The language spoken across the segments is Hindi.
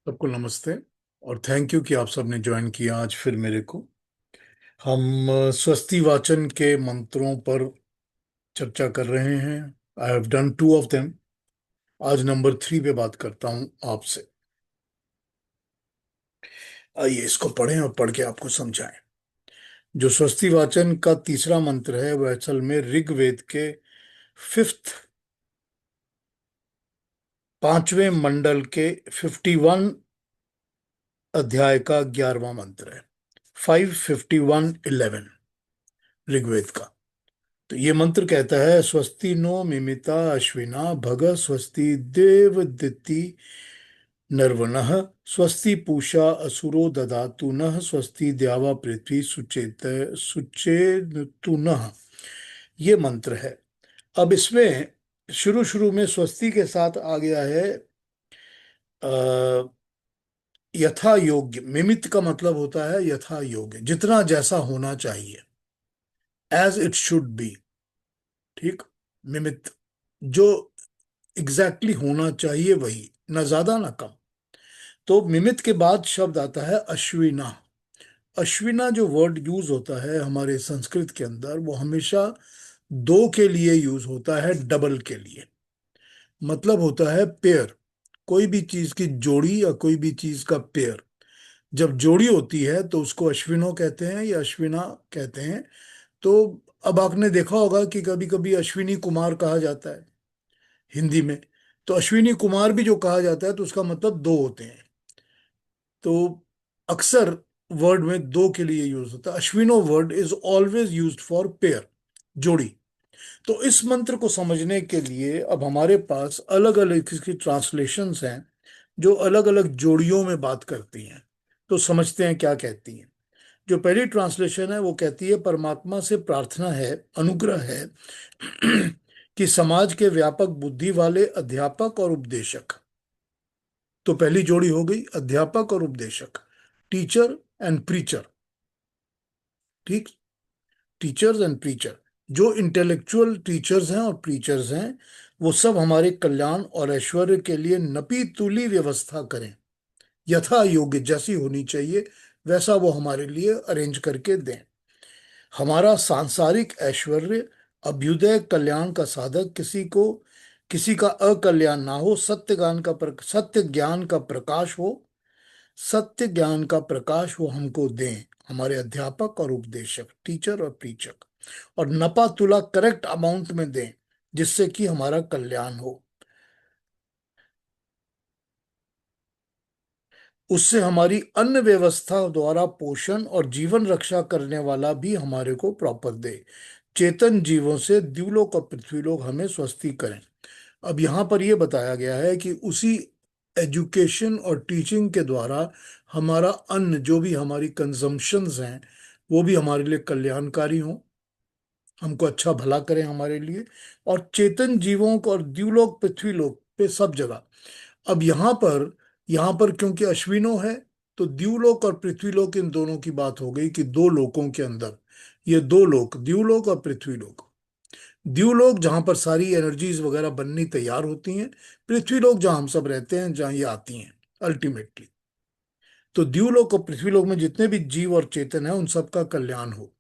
सबको नमस्ते। और थैंक यू कि आप सबने ज्वाइन किया आज फिर मेरे को। हम स्वस्ति वाचन के मंत्रों पर चर्चा कर रहे हैं। I have done two of them. आज नंबर 3 पे बात करता हूं आपसे। आइए इसको पढ़ें और पढ़ के आपको समझाएं। जो स्वस्ति वाचन का तीसरा मंत्र है वह असल में ऋग्वेद के फिफ्थ, पांचवें मंडल के 51 अध्याय का 11वां मंत्र है। 551:11 ऋग्वेद का। तो ये मंत्र कहता है, स्वस्ति नो मिमिता अश्विना भग स्वस्ति देवदिति नर्वणः स्वस्ति पूषा असुरो दधातु नः स्वस्ति द्यावा पृथ्वी सुचेतु नः। ये मंत्र है। अब इसमें शुरू शुरू में स्वस्ति के साथ आ गया है अ, यथा योग्य। मिमित का मतलब होता है यथा योग्य, जितना जैसा होना चाहिए, एज इट शुड बी। ठीक। मिमित जो एग्जैक्टली होना चाहिए वही, ना ज्यादा ना कम। तो मिमित के बाद शब्द आता है अश्विना। अश्विना जो वर्ड यूज होता है हमारे संस्कृत के अंदर, वो हमेशा दो के लिए यूज होता है, डबल के लिए। मतलब होता है पेयर। कोई भी चीज की जोड़ी या कोई भी चीज का पेयर जब जोड़ी होती है तो उसको अश्विनो कहते हैं या अश्विना कहते हैं। तो अब आपने देखा होगा कि कभी कभी अश्विनी कुमार कहा जाता है हिंदी में। तो अश्विनी कुमार भी जो कहा जाता है तो उसका मतलब दो होते हैं। तो अक्सर वर्ड में दो के लिए यूज होता है। अश्विनो word is always used for pair, जोड़ी। तो इस मंत्र को समझने के लिए अब हमारे पास अलग अलग इसकी ट्रांसलेशंस हैं जो अलग अलग जोड़ियों में बात करती हैं। तो समझते हैं क्या कहती हैं। जो पहली ट्रांसलेशन है वो कहती है, परमात्मा से प्रार्थना है, अनुग्रह है कि समाज के व्यापक बुद्धि वाले अध्यापक और उपदेशक। तो पहली जोड़ी हो गई अध्यापक और उपदेशक, टीचर एंड प्रीचर। ठीक। टीचर्स एंड प्रीचर, जो इंटेलेक्चुअल टीचर्स हैं और प्रीचर्स हैं, वो सब हमारे कल्याण और ऐश्वर्य के लिए नपी तुली व्यवस्था करें। यथा योग्य, जैसी होनी चाहिए वैसा वो हमारे लिए अरेंज करके दें। हमारा सांसारिक ऐश्वर्य, अभ्युदय, कल्याण का साधक, किसी का अकल्याण ना हो, सत्य ज्ञान का प्रकाश हो। सत्य ज्ञान का प्रकाश वो हमको दें, हमारे अध्यापक और उपदेशक, टीचर और प्रीचक। और नपा तुला करेक्ट अमाउंट में दें, जिससे कि हमारा कल्याण हो। उससे हमारी अन्न व्यवस्था द्वारा पोषण और जीवन रक्षा करने वाला भी हमारे को प्रॉपर दे। चेतन जीवों से द्युलोक और पृथ्वीलोक हमें स्वस्ति करें। अब यहाँ पर यह बताया गया है कि उसी एजुकेशन और टीचिंग के द्वारा हमारा अन्न, जो भी हमारी कंजम्पशंस हैं, वो भी हमारे लिए कल्याणकारी हों, हमको अच्छा भला करें हमारे लिए। और चेतन जीवों को और द्युलोक पृथ्वीलोक पे सब जगह। अब यहाँ पर क्योंकि अश्विनो है, तो द्युलोक और पृथ्वीलोक इन दोनों की बात हो गई कि दो लोकों के अंदर, ये दो लोक, द्युलोक और पृथ्वीलोक। द्युलोक जहां पर सारी एनर्जीज वगैरह बननी तैयार होती हैं, पृथ्वीलोक जहां हम सब रहते हैं, जहां ये आती हैं अल्टीमेटली। तो द्युलोक और पृथ्वीलोक में जितने भी जीव और चेतन है, उन सबका कल्याण हो।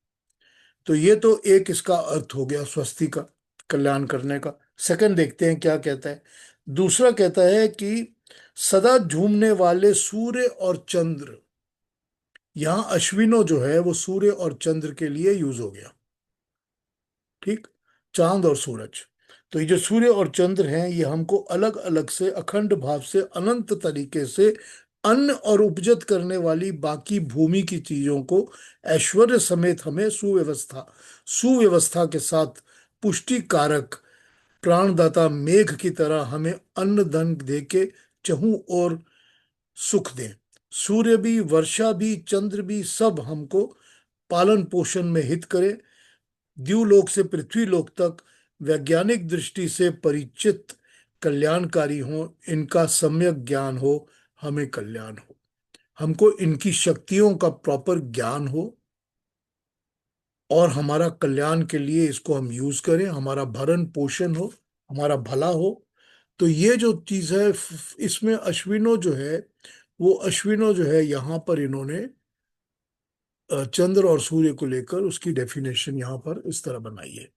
तो ये तो एक इसका अर्थ हो गया स्वस्ति का, कल्याण करने का। सेकंड देखते हैं क्या कहता है। दूसरा कहता है कि सदा झूमने वाले सूर्य और चंद्र। यहां अश्विनो जो है वो सूर्य और चंद्र के लिए यूज हो गया। ठीक। चांद और सूरज। तो ये जो सूर्य और चंद्र हैं, ये हमको अलग अलग से, अखंड भाव से, अनंत तरीके से अन्न और उपजत करने वाली बाकी भूमि की चीजों को ऐश्वर्य समेत हमें सुव्यवस्था के साथ पुष्टि कारक, प्राणदाता मेघ की तरह हमें अन्न धन दे के चहु और सुख दें। सूर्य भी, वर्षा भी, चंद्र भी, सब हमको पालन पोषण में हित करे। द्युलोक से पृथ्वीलोक तक वैज्ञानिक दृष्टि से परिचित, कल्याणकारी हो, इनका सम्यक ज्ञान हो, हमें कल्याण हो। हमको इनकी शक्तियों का प्रॉपर ज्ञान हो और हमारा कल्याण के लिए इसको हम यूज करें, हमारा भरण पोषण हो, हमारा भला हो। तो ये जो चीज है, इसमें अश्विनो जो है वो अश्विनो जो है यहाँ पर इन्होंने चंद्र और सूर्य को लेकर उसकी डेफिनेशन यहाँ पर इस तरह बनाई है।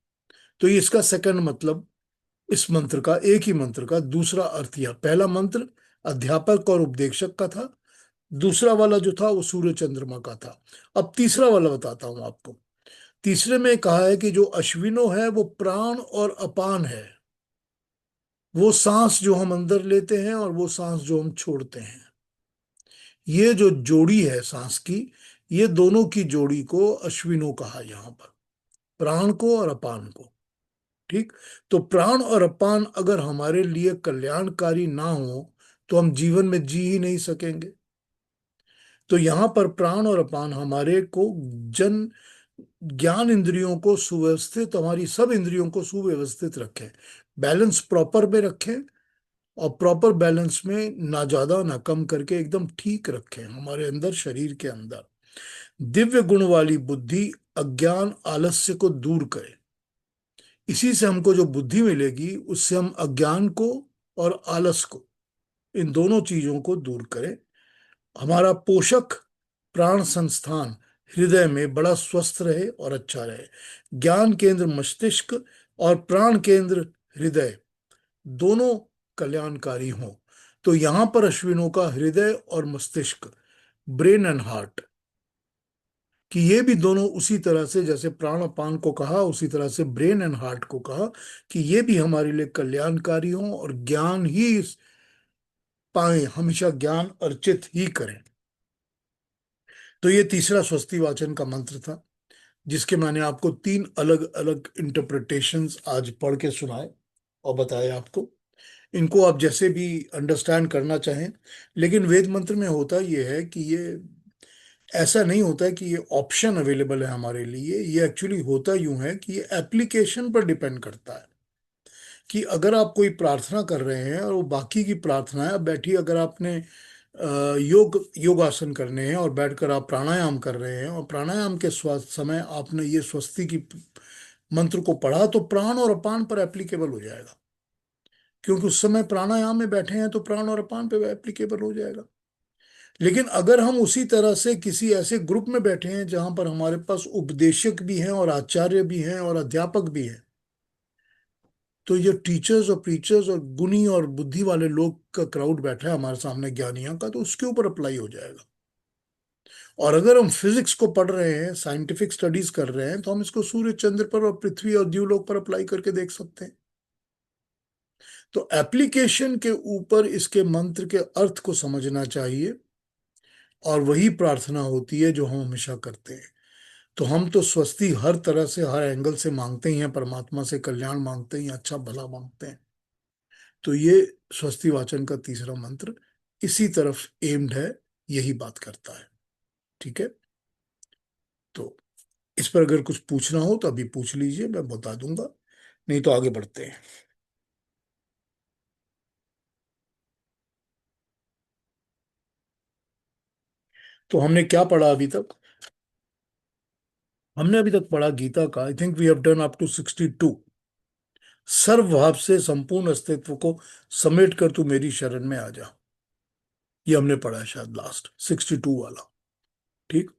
तो ये इसका सेकंड मतलब, इस मंत्र का, एक ही मंत्र का दूसरा अर्थ यह, पहला मंत्र अध्यापक और उपदेशक का था, दूसरा वाला जो था वो सूर्य चंद्रमा का था। अब तीसरा वाला बताता हूं आपको। तीसरे में कहा है कि जो अश्विनो है वो प्राण और अपान है, वो सांस जो हम अंदर लेते हैं और वो सांस जो हम छोड़ते हैं, ये जो जोड़ी है सांस की, ये दोनों की जोड़ी को अश्विनो कहा यहां पर, प्राण को और अपान को। ठीक। तो प्राण और अपान अगर हमारे लिए कल्याणकारी ना हो तो हम जीवन में जी ही नहीं सकेंगे। तो यहां पर प्राण और अपान हमारे को जन ज्ञान इंद्रियों को सुव्यवस्थित, हमारी सब इंद्रियों को सुव्यवस्थित रखें, बैलेंस प्रॉपर में रखें, और प्रॉपर बैलेंस में ना ज्यादा ना कम करके एकदम ठीक रखें हमारे अंदर, शरीर के अंदर। दिव्य गुण वाली बुद्धि अज्ञान आलस्य को दूर करे। इसी से हमको जो बुद्धि मिलेगी उससे हम अज्ञान को और आलस को, इन दोनों चीजों को दूर करें। हमारा पोषक प्राण संस्थान हृदय में बड़ा स्वस्थ रहे और अच्छा रहे। ज्ञान केंद्र मस्तिष्क और प्राण केंद्र हृदय दोनों कल्याणकारी हों। तो यहां पर अश्विनों का हृदय और मस्तिष्क, ब्रेन एंड हार्ट, कि ये भी दोनों उसी तरह से जैसे प्राण अपान को कहा, उसी तरह से ब्रेन एंड हार्ट को कहा कि ये भी हमारे लिए कल्याणकारी हों और ज्ञान ही पाए, हमेशा ज्ञान अर्चित ही करें। तो ये तीसरा स्वस्ति वाचन का मंत्र था, जिसके मैंने आपको तीन अलग अलग इंटरप्रिटेशंस आज पढ़ के सुनाए और बताए आपको। इनको आप जैसे भी अंडरस्टैंड करना चाहें, लेकिन वेद मंत्र में होता ये है कि ये ऐसा नहीं होता है कि ये ऑप्शन अवेलेबल है हमारे लिए। ये एक्चुअली होता यूं है कि ये एप्लीकेशन पर डिपेंड करता है, कि अगर आप कोई प्रार्थना कर रहे हैं और वो बाकी की प्रार्थना है, अब बैठी अगर आपने योगासन करने हैं और बैठकर आप प्राणायाम कर रहे हैं और प्राणायाम के समय आपने ये स्वस्ति की मंत्र को पढ़ा, तो प्राण और अपान पर एप्लीकेबल हो जाएगा, क्योंकि उस समय प्राणायाम में बैठे हैं तो प्राण और अपान पे एप्लीकेबल हो जाएगा। लेकिन अगर हम उसी तरह से किसी ऐसे ग्रुप में बैठे हैं जहां पर हमारे पास उपदेशक भी हैं और आचार्य भी हैं और अध्यापक भी हैं, तो ये टीचर्स और प्रीचर्स और गुणी और बुद्धि वाले लोग का क्राउड बैठा है हमारे सामने, ज्ञानियों का, तो उसके ऊपर अप्लाई हो जाएगा। और अगर हम फिजिक्स को पढ़ रहे हैं, साइंटिफिक स्टडीज कर रहे हैं, तो हम इसको सूर्य चंद्र पर और पृथ्वी और द्यूलोक पर अप्लाई करके देख सकते हैं। तो एप्लीकेशन के ऊपर इसके मंत्र के अर्थ को समझना चाहिए, और वही प्रार्थना होती है जो हम हमेशा करते हैं। तो हम तो स्वस्ति हर तरह से, हर एंगल से मांगते ही हैं, परमात्मा से कल्याण मांगते ही हैं, अच्छा भला मांगते हैं। तो ये स्वस्ति वाचन का तीसरा मंत्र इसी तरफ एम्ड है, यही बात करता है। ठीक है। तो इस पर अगर कुछ पूछना हो तो अभी पूछ लीजिए, मैं बता दूंगा, नहीं तो आगे बढ़ते हैं। तो हमने क्या पढ़ा अभी तक? हमने अभी तक पढ़ा गीता का, I think we have done up to 62। सर्व भाव से संपूर्ण अस्तित्व को समेट कर तू मेरी शरण में आ जा, ये हमने पढ़ा है शायद लास्ट 62 वाला। ठीक।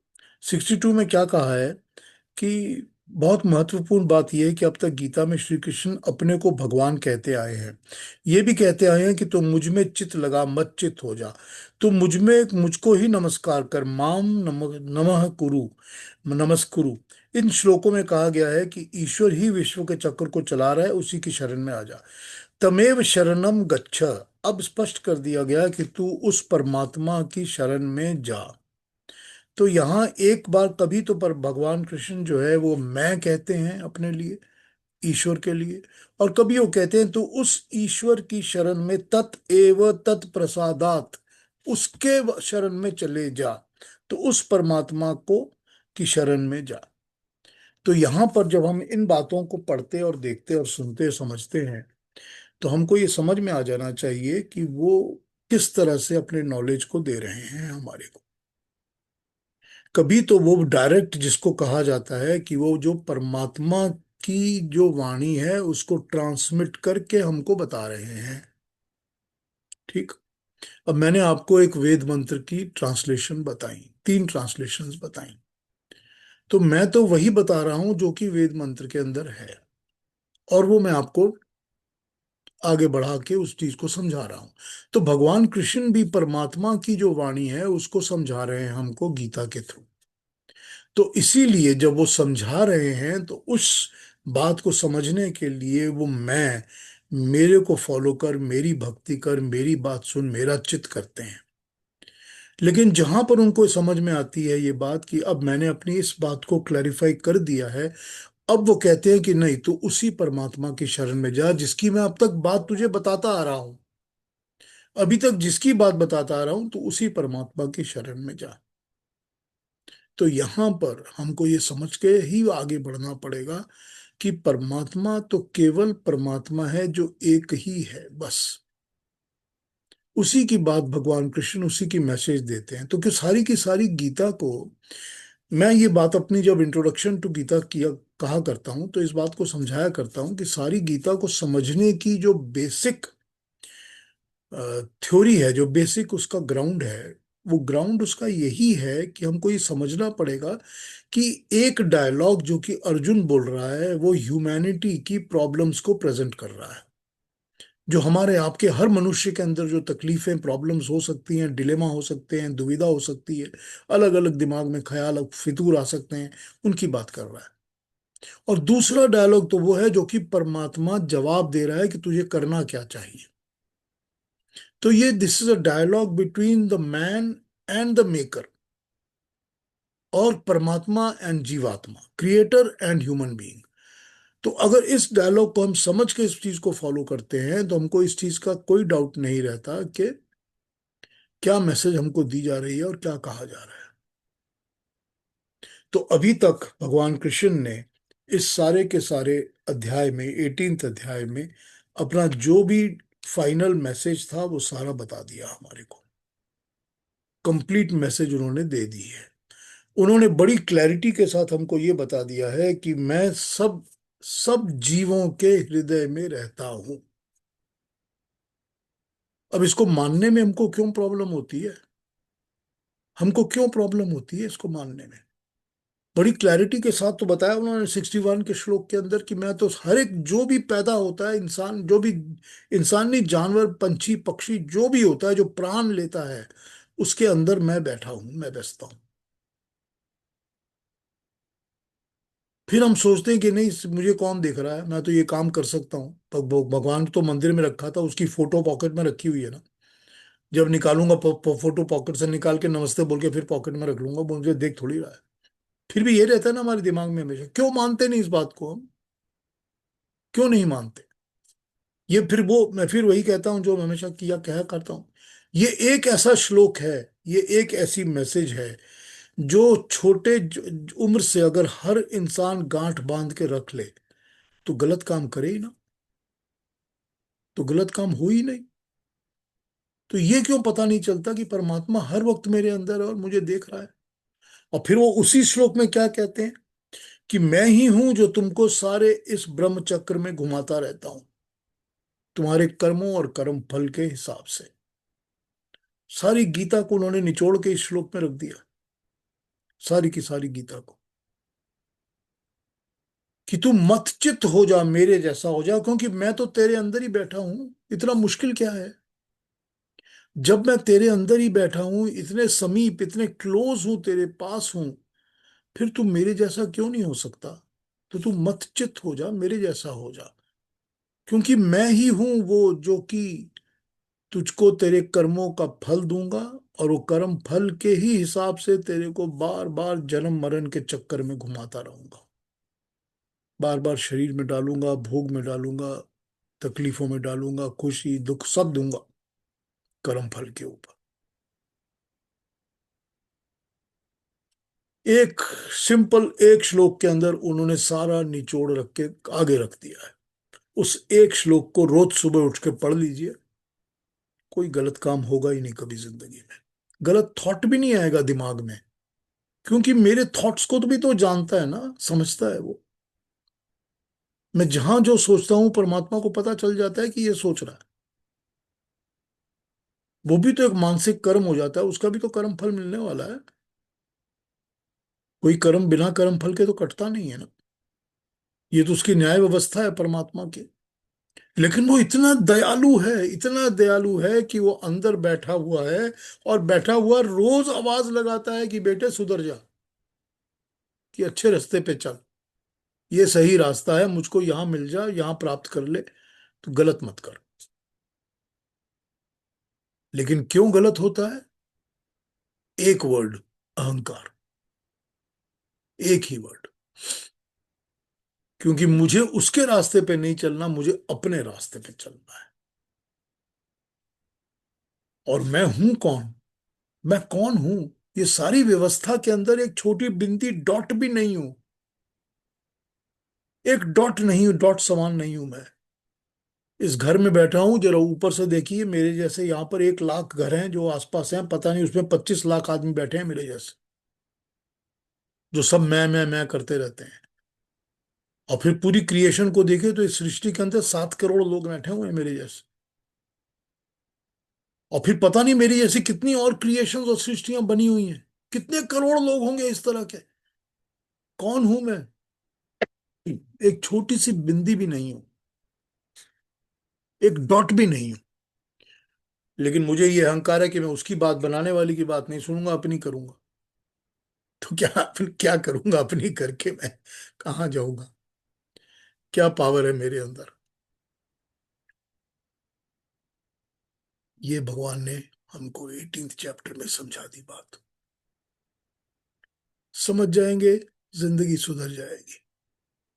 62 में क्या कहा है कि बहुत महत्वपूर्ण बात यह है कि अब तक गीता में श्री कृष्ण अपने को भगवान कहते आए हैं। ये भी कहते आए हैं कि तुम मुझ में चित लगा मत चित हो जा, तुम मुझ में मुझको ही नमस्कार कर, माम नमः कुरु, नमस्कुरु। इन श्लोकों में कहा गया है कि ईश्वर ही विश्व के चक्र को चला रहा है, उसी की शरण में आ जा। तमेव शरणम गच्छ। अब स्पष्ट कर दिया गया कि तू उस परमात्मा की शरण में जा। तो यहाँ एक बार कभी तो पर भगवान कृष्ण जो है वो मैं कहते हैं अपने लिए, ईश्वर के लिए, और कभी वो कहते हैं तो उस ईश्वर की शरण में, तत् एव तत् प्रसादात, उसके शरण में चले जा, तो उस परमात्मा को की शरण में जा। तो यहाँ पर जब हम इन बातों को पढ़ते और देखते और सुनते समझते हैं, तो हमको ये समझ में आ जाना चाहिए कि वो किस तरह से अपने नॉलेज को दे रहे हैं हमारे को। कभी तो वो डायरेक्ट, जिसको कहा जाता है कि वो जो परमात्मा की जो वाणी है उसको ट्रांसमिट करके हमको बता रहे हैं। ठीक। अब मैंने आपको एक वेद मंत्र की ट्रांसलेशन बताई, तीन ट्रांसलेशंस बताई, तो मैं तो वही बता रहा हूं जो कि वेद मंत्र के अंदर है, और वो मैं आपको आगे बढ़ा के उस चीज को समझा रहा हूं। तो भगवान कृष्ण भी परमात्मा की जो वाणी है उसको समझा रहे हैं हमको गीता के थ्रू। तो इसीलिए जब वो समझा रहे हैं तो उस बात को समझने के लिए वो मैं, मेरे को फॉलो कर, मेरी भक्ति कर, मेरी बात सुन, मेरा चित करते हैं। लेकिन जहां पर उनको समझ में आती है ये बात कि अब मैंने अपनी इस बात को क्लैरिफाई कर दिया है, अब वो कहते हैं कि नहीं, तू उसी परमात्मा की शरण में जा जिसकी मैं अब तक बात तुझे बताता आ रहा हूं। अभी तक जिसकी बात बताता आ रहा हूं, तो उसी परमात्मा की शरण में जा। तो यहां पर हमको ये समझ के ही आगे बढ़ना पड़ेगा कि परमात्मा तो केवल परमात्मा है जो एक ही है बस। उसी की बात भगवान कृष्ण, उसी की मैसेज देते हैं। तो कि सारी की सारी गीता को, मैं ये बात अपनी जब इंट्रोडक्शन टू गीता किया कहा करता हूं तो इस बात को समझाया करता हूं कि सारी गीता को समझने की जो बेसिक थ्योरी है, जो बेसिक उसका ग्राउंड है, वो ग्राउंड उसका यही है कि हमको ये समझना पड़ेगा कि एक डायलॉग जो कि अर्जुन बोल रहा है वो ह्यूमैनिटी की प्रॉब्लम्स को प्रेजेंट कर रहा है। जो हमारे आपके हर मनुष्य के अंदर जो तकलीफें, प्रॉब्लम्स हो सकती हैं, डिलेमा हो सकते हैं, दुविधा हो सकती है, अलग अलग दिमाग में ख्याल फितूर आ सकते हैं, उनकी बात कर रहा है। और दूसरा डायलॉग तो वो है जो कि परमात्मा जवाब दे रहा है कि तुझे करना क्या चाहिए। तो ये this is a dialogue between the man and the maker, और परमात्मा एंड जीवात्मा, क्रिएटर एंड ह्यूमन बीइंग। तो अगर इस डायलॉग को हम समझ के इस चीज को फॉलो करते हैं तो हमको इस चीज का कोई डाउट नहीं रहता कि क्या मैसेज हमको दी जा रही है और क्या कहा जा रहा है। तो अभी तक भगवान कृष्ण ने इस सारे के सारे अध्याय में, 18th अध्याय में, अपना जो भी फाइनल मैसेज था वो सारा बता दिया हमारे को। कंप्लीट मैसेज उन्होंने दे दी है। उन्होंने बड़ी क्लैरिटी के साथ हमको ये बता दिया है कि मैं सब सब जीवों के हृदय में रहता हूं। अब इसको मानने में हमको क्यों प्रॉब्लम होती है, हमको क्यों प्रॉब्लम होती है इसको मानने में? बड़ी क्लैरिटी के साथ तो बताया उन्होंने 61 के श्लोक के अंदर कि मैं तो हर एक जो भी पैदा होता है, इंसान जो भी, इंसान नहीं, जानवर, पंछी, पक्षी, जो भी होता है, जो प्राण लेता है, उसके अंदर मैं बैठा हूं, मैं बसता हूं। फिर हम सोचते हैं कि नहीं, मुझे कौन देख रहा है, मैं तो ये काम कर सकता हूँ। भगवान तो मंदिर में रखा था, उसकी फोटो पॉकेट में रखी हुई है ना। जब निकालूंगा फोटो पॉकेट से निकाल के नमस्ते बोल के फिर पॉकेट में रख लूंगा, वो मुझे देख थोड़ी रहा है। फिर भी ये रहता है ना हमारे दिमाग में हमेशा, क्यों मानते नहीं इस बात को हम, क्यों नहीं मानते? ये फिर वो, मैं फिर वही कहता हूँ जो मैं हमेशा किया कहा करता हूँ। ये एक ऐसा श्लोक है, ये एक ऐसी मैसेज है जो छोटे उम्र से अगर हर इंसान गांठ बांध के रख ले तो गलत काम करे ही ना, तो गलत काम हो ही नहीं। तो ये क्यों पता नहीं चलता कि परमात्मा हर वक्त मेरे अंदर है और मुझे देख रहा है? और फिर वो उसी श्लोक में क्या कहते हैं कि मैं ही हूं जो तुमको सारे इस ब्रह्म चक्र में घुमाता रहता हूं, तुम्हारे कर्मों और कर्म फल के हिसाब से। सारी गीता को उन्होंने निचोड़ के इस श्लोक में रख दिया, सारी की सारी गीता को, कि तू मतचित हो जा, मेरे जैसा हो जा, क्योंकि मैं तो तेरे अंदर ही बैठा हूं। इतना मुश्किल क्या है? जब मैं तेरे अंदर ही बैठा हूं, इतने समीप, इतने क्लोज हूं, तेरे पास हूं, फिर तू मेरे जैसा क्यों नहीं हो सकता? तो तू मतचित हो जा, मेरे जैसा हो जा, क्योंकि मैं ही हूं वो जो कि तुझको तेरे कर्मों का फल दूंगा, और वो कर्म फल के ही हिसाब से तेरे को बार बार जन्म मरण के चक्कर में घुमाता रहूंगा, बार बार शरीर में डालूंगा, भोग में डालूंगा, तकलीफों में डालूंगा, खुशी दुख सब दूंगा कर्म फल के ऊपर। एक सिंपल एक श्लोक के अंदर उन्होंने सारा निचोड़ रख के आगे रख दिया है। उस एक श्लोक को रोज सुबह उठ के पढ़ लीजिए, कोई गलत काम होगा ही नहीं कभी जिंदगी में। गलत थॉट भी नहीं आएगा दिमाग में, क्योंकि मेरे थॉट्स को तो भी तो जानता है ना, समझता है वो। मैं जहां जो सोचता हूं परमात्मा को पता चल जाता है कि ये सोच रहा है। वो भी तो एक मानसिक कर्म हो जाता है, उसका भी तो कर्म फल मिलने वाला है। कोई कर्म बिना कर्म फल के तो कटता नहीं है ना। ये तो उसकी न्याय व्यवस्था है परमात्मा की। लेकिन वो इतना दयालु है, इतना दयालु है कि वो अंदर बैठा हुआ है, और बैठा हुआ रोज आवाज लगाता है कि बेटे सुधर जा, कि अच्छे रास्ते पे चल, ये सही रास्ता है, मुझको यहां मिल जा, यहां प्राप्त कर ले, तो गलत मत कर। लेकिन क्यों गलत होता है? एक वर्ड, अहंकार। एक ही वर्ड। क्योंकि मुझे उसके रास्ते पे नहीं चलना, मुझे अपने रास्ते पे चलना है। और मैं हूं कौन? मैं कौन हूं? ये सारी व्यवस्था के अंदर एक छोटी बिंदी डॉट भी नहीं हूं। एक डॉट नहीं हूं, डॉट समान नहीं हूं मैं। इस घर में बैठा हूं, जरा ऊपर से देखिए, मेरे जैसे यहां पर 1 लाख घर हैं जो आसपास हैं, पता नहीं उसमें 25 लाख आदमी बैठे हैं मेरे जैसे, जो सब मैं करते रहते हैं। और फिर पूरी क्रिएशन को देखे तो इस सृष्टि के अंदर 7 करोड़ लोग बैठे हुए हैं मेरे जैसे। और फिर पता नहीं मेरी जैसी कितनी और क्रिएशंस और सृष्टियां बनी हुई हैं। कितने करोड़ लोग होंगे इस तरह के। कौन हूं मैं? एक छोटी सी बिंदी भी नहीं हूं, एक डॉट भी नहीं हूं। लेकिन मुझे ये अहंकार है कि मैं उसकी बात, बनाने वाली की बात नहीं सुनूंगा, अपनी करूंगा। तो क्या करूंगा अपनी करके मैं? कहाँ जाऊंगा? क्या पावर है मेरे अंदर? ये भगवान ने हमको 18th चैप्टर में समझा दी बात। समझ जाएंगे, जिंदगी सुधर जाएगी।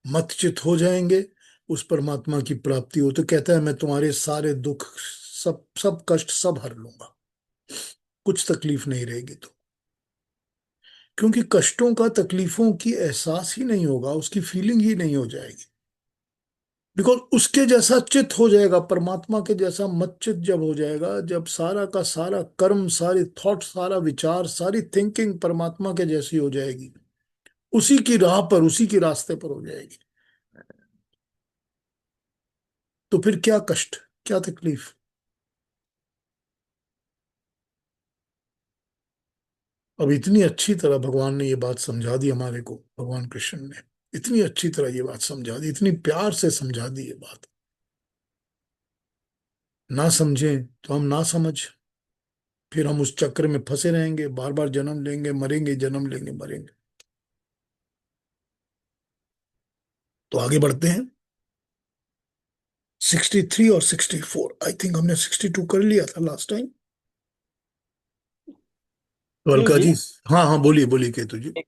मत चित हो जाएंगे, उस परमात्मा की प्राप्ति हो। तो कहता है मैं तुम्हारे सारे दुख, सब सब कष्ट सब हर लूंगा, कुछ तकलीफ नहीं रहेगी। तो क्योंकि कष्टों का, तकलीफों की एहसास ही नहीं होगा, उसकी फीलिंग ही नहीं हो जाएगी। बिकॉज उसके जैसा चित हो जाएगा, परमात्मा के जैसा मत चित जब हो जाएगा, जब सारा का सारा कर्म, सारी थॉट, सारा विचार, सारी थिंकिंग परमात्मा के जैसी हो जाएगी, उसी की राह पर, उसी के रास्ते पर हो जाएगी, तो फिर क्या कष्ट, क्या तकलीफ? अब इतनी अच्छी तरह भगवान ने ये बात समझा दी हमारे को, भगवान कृष्ण ने इतनी अच्छी तरह ये बात समझा दी, इतनी प्यार से समझा दी ये बात। ना समझें तो हम ना समझ, फिर हम उस चक्र में फंसे रहेंगे, बार बार जन्म लेंगे मरेंगे, जन्म लेंगे मरेंगे। तो आगे बढ़ते हैं। 63 और 64, आई थिंक हमने 62 कर लिया था लास्ट टाइम। तो गुरु अलका जी, जी। हाँ हाँ, बोलिए बोलिए केतु जी। एक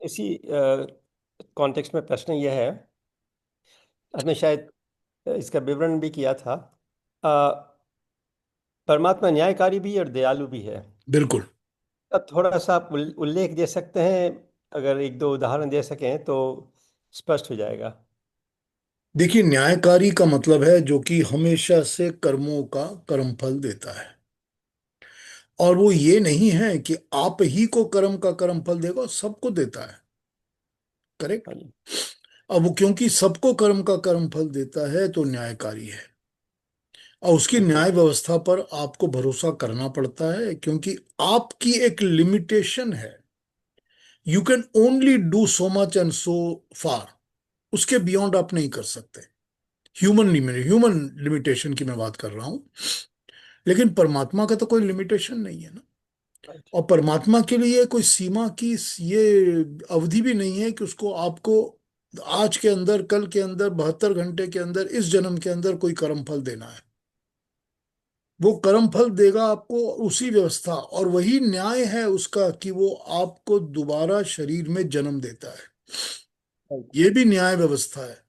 इसी कॉन्टेक्स्ट में प्रश्न यह है, आपने शायद इसका विवरण भी किया था। अ, परमात्मा न्यायकारी भी और दयालु भी है। बिल्कुल। अब थोड़ा सा आप उल्लेख दे सकते हैं, अगर एक दो उदाहरण दे सकें तो स्पष्ट हो जाएगा। देखिए, न्यायकारी का मतलब है जो कि हमेशा से कर्मों का कर्मफल देता है। और वो ये नहीं है कि आप ही को कर्म का कर्मफल देगा, सबको देता है। करेक्ट। हाँ जी। अब वो क्योंकि सबको कर्म का कर्मफल देता है तो न्यायकारी है। और उसकी हम्म, न्याय व्यवस्था पर आपको भरोसा करना पड़ता है, क्योंकि आपकी एक लिमिटेशन है। You can only do so much and so far. उसके बियॉन्ड आप नहीं कर सकते। ह्यूमन लिमिटेशन की मैं बात कर रहा हूं। लेकिन परमात्मा का तो कोई लिमिटेशन नहीं है ना। राइट। और परमात्मा के लिए कोई सीमा की ये अवधि भी नहीं है कि उसको, आपको आज के अंदर, कल के अंदर, 72 घंटे के अंदर, इस जन्म के अंदर कोई कर्म फल देना है। वो कर्म फल देगा आपको उसी व्यवस्था, और वही न्याय है उसका कि वो आपको दोबारा शरीर में जन्म देता है। राइट। ये भी न्याय व्यवस्था है।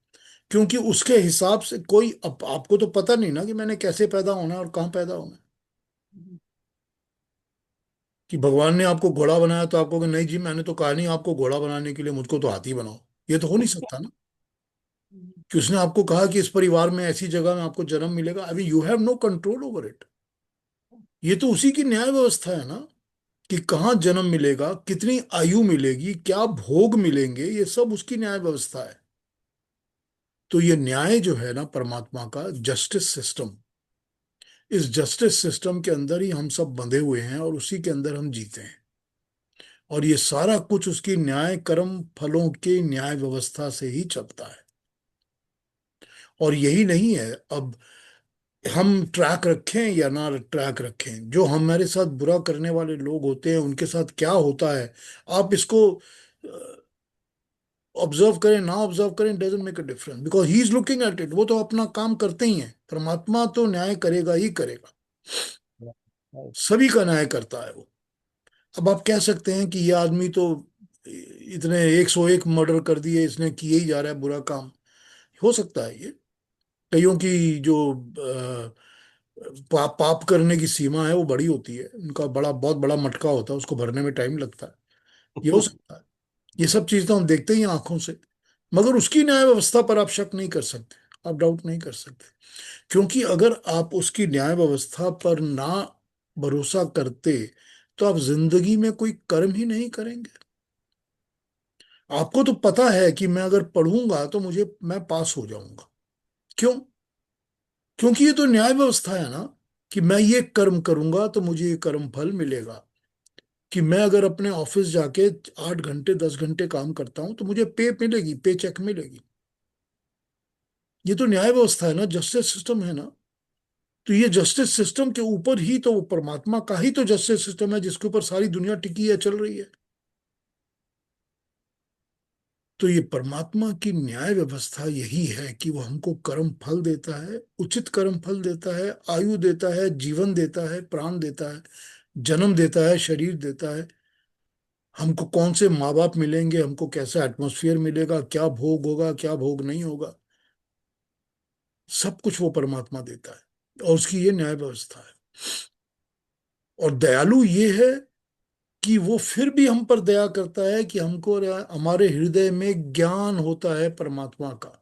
क्योंकि उसके हिसाब से कोई, आपको तो पता नहीं ना कि मैंने कैसे पैदा होना है और कहाँ पैदा होना है। कि भगवान ने आपको घोड़ा बनाया तो आपको कि नहीं जी, मैंने तो कहा नहीं आपको घोड़ा बनाने के लिए, मुझको तो हाथी बनाओ। ये तो हो नहीं सकता ना। कि उसने आपको कहा कि इस परिवार में, ऐसी जगह में आपको जन्म मिलेगा, अभी you have no control over it. ये तो उसी की न्याय व्यवस्था है ना, कि कहाँ जन्म मिलेगा, कितनी आयु मिलेगी, क्या भोग मिलेंगे, ये सब उसकी न्याय व्यवस्था है। तो ये न्याय जो है ना परमात्मा का, जस्टिस सिस्टम, इस जस्टिस सिस्टम के अंदर ही हम सब बंधे हुए हैं और उसी के अंदर हम जीते हैं। और ये सारा कुछ उसकी न्याय कर्म फलों के न्याय व्यवस्था से ही चलता है। और यही नहीं है, अब हम ट्रैक रखें या ना ट्रैक रखें, जो हमारे साथ बुरा करने वाले लोग होते हैं उनके साथ क्या होता है, आप इसको ऑब्जर्व करें ना ऑब्जर्व करें, doesn't make a difference, because he is looking at it. वो तो अपना काम करते ही हैं, परमात्मा तो न्याय करेगा ही करेगा, राइट। सभी का न्याय करता है वो। अब आप कह सकते हैं कि ये आदमी तो इतने 101 मर्डर कर दिए, इसने किए ही जा रहा है बुरा काम। हो सकता है ये, कईयों की जो पाप करने की सीमा है वो बड़ी होती है, उनका बड़ा बहुत बड़ा मटका होता है, उसको भरने में टाइम लगता है। ये हो सकता है, ये सब चीज तो हम देखते ही हैं आंखों से। मगर उसकी न्याय व्यवस्था पर आप शक नहीं कर सकते, आप डाउट नहीं कर सकते, क्योंकि अगर आप उसकी न्याय व्यवस्था पर ना भरोसा करते तो आप जिंदगी में कोई कर्म ही नहीं करेंगे। आपको तो पता है कि मैं अगर पढ़ूंगा तो मैं पास हो जाऊंगा। क्यों? क्योंकि ये तो न्याय व्यवस्था है ना, कि मैं ये कर्म करूंगा तो मुझे ये कर्म फल मिलेगा। कि मैं अगर अपने ऑफिस जाके 8 घंटे 10 घंटे काम करता हूं तो मुझे पे मिलेगी, पे चेक मिलेगी। ये तो न्याय व्यवस्था है ना, जस्टिस सिस्टम है ना। तो ये जस्टिस सिस्टम के ऊपर ही तो वो परमात्मा का ही तो जस्टिस सिस्टम है, जिसके ऊपर सारी दुनिया टिकी है, चल रही है। तो ये परमात्मा की न्याय व्यवस्था यही है कि वो हमको कर्म फल देता है, उचित कर्म फल देता है, आयु देता है, जीवन देता है, प्राण देता है, जन्म देता है, शरीर देता है। हमको कौन से माँ बाप मिलेंगे, हमको कैसा एटमॉस्फेयर मिलेगा, क्या भोग होगा, क्या भोग नहीं होगा, सब कुछ वो परमात्मा देता है, और उसकी ये न्याय व्यवस्था है। और दयालु ये है कि वो फिर भी हम पर दया करता है, कि हमको हमारे हृदय में ज्ञान होता है परमात्मा का।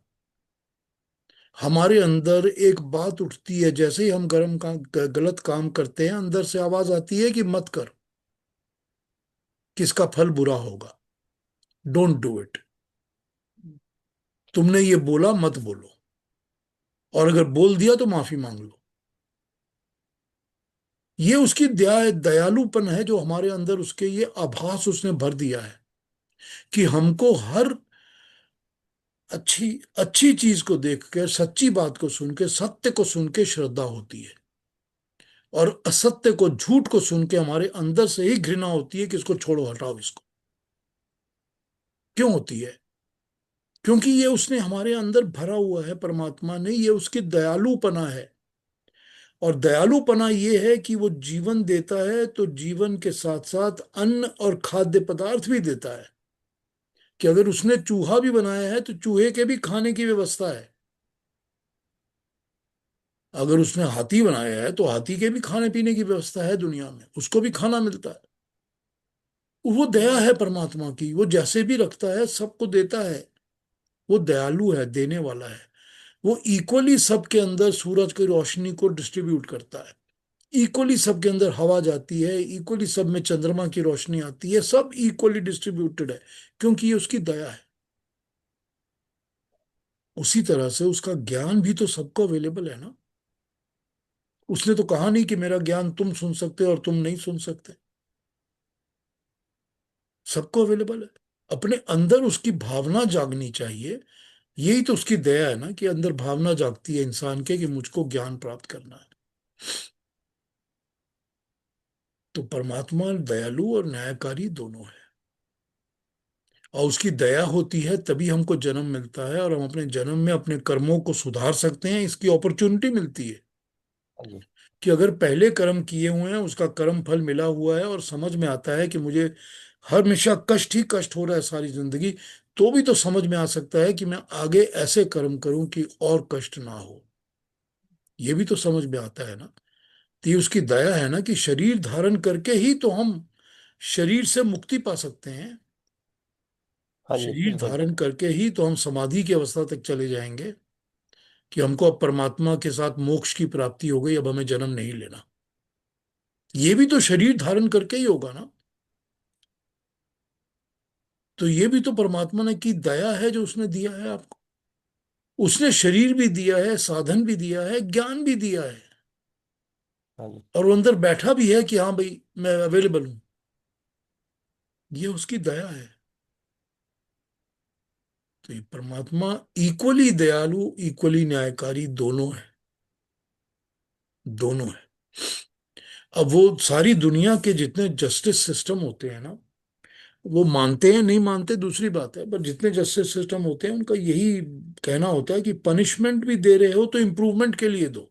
हमारे अंदर एक बात उठती है, जैसे ही हम गलत काम करते हैं, अंदर से आवाज आती है कि मत कर, किसका फल बुरा होगा, डोंट डू इट। तुमने ये बोला, मत बोलो, और अगर बोल दिया तो माफी मांग लो। ये उसकी दयालुपन है, जो हमारे अंदर उसके ये आभास उसने भर दिया है, कि हमको हर अच्छी अच्छी चीज को देख कर, सच्ची बात को सुन के, सत्य को सुन के श्रद्धा होती है, और असत्य को, झूठ को सुन के हमारे अंदर से ही घृणा होती है कि इसको छोड़ो, हटाओ इसको। क्यों होती है? क्योंकि ये उसने हमारे अंदर भरा हुआ है, परमात्मा ने, ये उसकी दयालुपना है। और दयालुपना ये है कि वो जीवन देता है तो जीवन के साथ साथ अन्न और खाद्य पदार्थ भी देता है। कि अगर उसने चूहा भी बनाया है तो चूहे के भी खाने की व्यवस्था है। अगर उसने हाथी बनाया है तो हाथी के भी खाने पीने की व्यवस्था है, दुनिया में उसको भी खाना मिलता है। वो दया है परमात्मा की, वो जैसे भी रखता है सबको देता है। वो दयालु है, देने वाला है। वो इक्वली सबके अंदर सूरज की रोशनी को डिस्ट्रीब्यूट करता है। इक्वली सबके अंदर हवा जाती है, इक्वली सब में चंद्रमा की रोशनी आती है, सब इक्वली डिस्ट्रीब्यूटेड है, क्योंकि ये उसकी दया है। उसी तरह से उसका ज्ञान भी तो सबको अवेलेबल है ना। उसने तो कहा नहीं कि मेरा ज्ञान तुम सुन सकते हो और तुम नहीं सुन सकते, सबको अवेलेबल है। अपने अंदर उसकी भावना जागनी चाहिए। यही तो उसकी दया है ना, कि अंदर भावना जागती है इंसान के कि मुझको ज्ञान प्राप्त करना है। तो परमात्मा दयालु और न्यायकारी दोनों है। और उसकी दया होती है तभी हमको जन्म मिलता है, और हम अपने जन्म में अपने कर्मों को सुधार सकते हैं, इसकी अपॉर्चुनिटी मिलती है। हाँ जी। कि अगर पहले कर्म किए हुए हैं, उसका कर्म फल मिला हुआ है, और समझ में आता है कि मुझे हमेशा कष्ट ही कष्ट हो रहा है सारी जिंदगी, तो भी तो समझ में आ सकता है कि मैं आगे ऐसे कर्म करूं कि और कष्ट ना हो। ये भी तो समझ में आता है ना। तो ये उसकी दया है ना, कि शरीर धारण करके ही तो हम शरीर से मुक्ति पा सकते हैं। हाँ जी, शरीर बिल्कुल। धारण करके ही तो हम समाधि की अवस्था तक चले जाएंगे, कि हमको अब परमात्मा के साथ मोक्ष की प्राप्ति हो गई, अब हमें जन्म नहीं लेना। ये भी तो शरीर धारण करके ही होगा ना। तो ये भी तो परमात्मा ने की दया है, जो उसने दिया है आपको। उसने शरीर भी दिया है, साधन भी दिया है, ज्ञान भी दिया है। हाँ जी। और वो अंदर बैठा भी है कि हाँ भाई मैं अवेलेबल हूं। ये उसकी दया है। तो ये परमात्मा इक्वली दयालु, इक्वली न्यायकारी दोनों है। दोनों है। अब वो सारी दुनिया के जितने जस्टिस सिस्टम होते हैं ना, वो मानते हैं नहीं मानते दूसरी बात है, पर जितने जस्टिस सिस्टम होते हैं उनका यही कहना होता है कि पनिशमेंट भी दे रहे हो तो इम्प्रूवमेंट के लिए दो।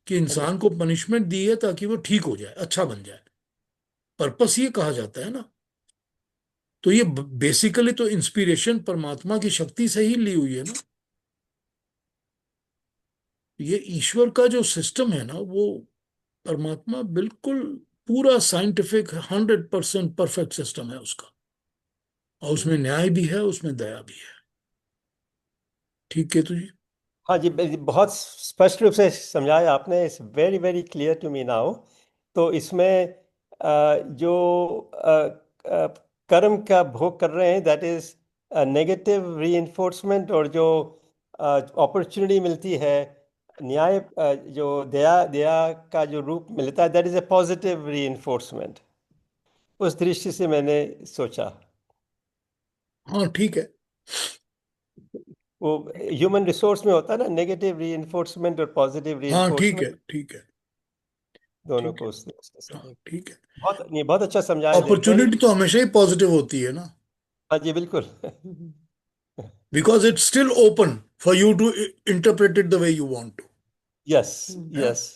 कि हाँ जी। इंसान को पनिशमेंट दी है ताकि वो ठीक हो जाए, अच्छा बन जाए। पर्पस ये कहा जाता है ना। तो ये बेसिकली तो इंस्पिरेशन परमात्मा की शक्ति से ही ली हुई है ना। ये ईश्वर का जो सिस्टम है ना, वो परमात्मा बिल्कुल पूरा साइंटिफिक 100% परफेक्ट सिस्टम है उसका। और उसमें न्याय भी है, उसमें दया भी है। ठीक है तुझे। हाँ जी, बहुत स्पष्ट रूप से समझाया आपने। It's very very clear to me now. तो इसमें जो कर्म का भोग कर रहे हैं, दैट इज नेगेटिव रीइंफोर्समेंट, और जो अपॉर्चुनिटी मिलती है, न्याय, जो दया दया का जो रूप मिलता है, that is a positive reinforcement. उस दृष्टि से मैंने सोचा। हाँ ठीक है। वो ह्यूमन रिसोर्स में होता है ना, नेगेटिव रीइंफोर्समेंट और पॉजिटिव हाँ ठीक है। रीइंफोर्समेंट, ठीक है। दोनों ठीक को है। उस तरह से हाँ समझ। ठीक है। बहुत नहीं, बहुत अच्छा समझाया जी, वेरी। अपॉर्चुनिटी तो हमेशा ही पॉजिटिव होती है ना। हाँ जी, बिल्कुल। Because it's still open for you to interpret it the way you want to. Yes, है। Yes,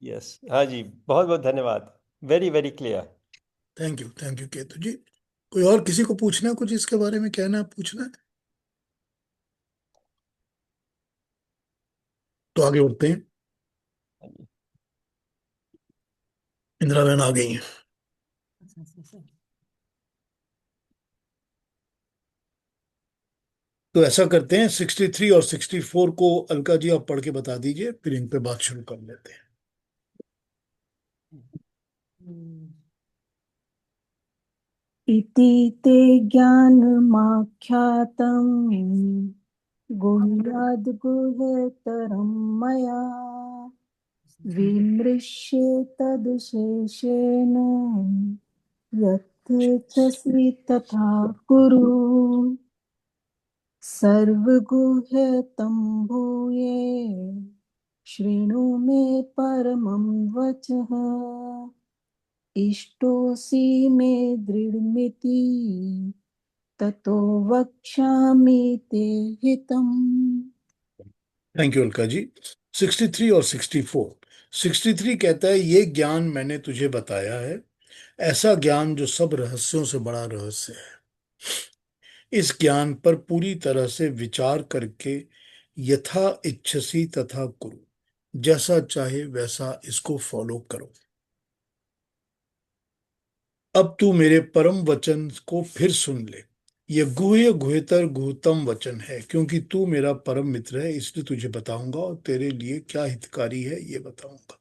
yes. हाँ जी, बहुत बहुत धन्यवाद। Very very clear. Thank you Ketu ji. कोई और किसी को पूछना है कुछ इसके बारे में, कहना है, पूछना है? तो आगे बढ़ते हैं। इंदिरा बहन आ गई हैं। तो ऐसा करते हैं, 63 और 64 को अलका जी आप पढ़ के बता दीजिए, फिर इन पे बात शुरू कर लेते हैं। इति ते ज्ञानमाख्यातम् गुह्याद्गुह्यतरं मया विमृश्येतद्शेषेण यथेच्छसि तथा कुरु। सर्वगुह्यतं भूये शृणु मे परमं वचः। इष्टोऽसि मे दृढमिति ततो वक्ष्यामि ते हितम्। Thank you Alka ji. 63 और 64। 63 कहता है ये ज्ञान मैंने तुझे बताया है, ऐसा ज्ञान जो सब रहस्यों से बड़ा रहस्य है। इस ज्ञान पर पूरी तरह से विचार करके यथा इच्छसी तथा कुरु, जैसा चाहे वैसा इसको फॉलो करो। अब तू मेरे परम वचन को फिर सुन ले। यह गुह्य गुह्यतर गुहतम वचन है, क्योंकि तू मेरा परम मित्र है इसलिए तुझे बताऊंगा, और तेरे लिए क्या हितकारी है ये बताऊंगा।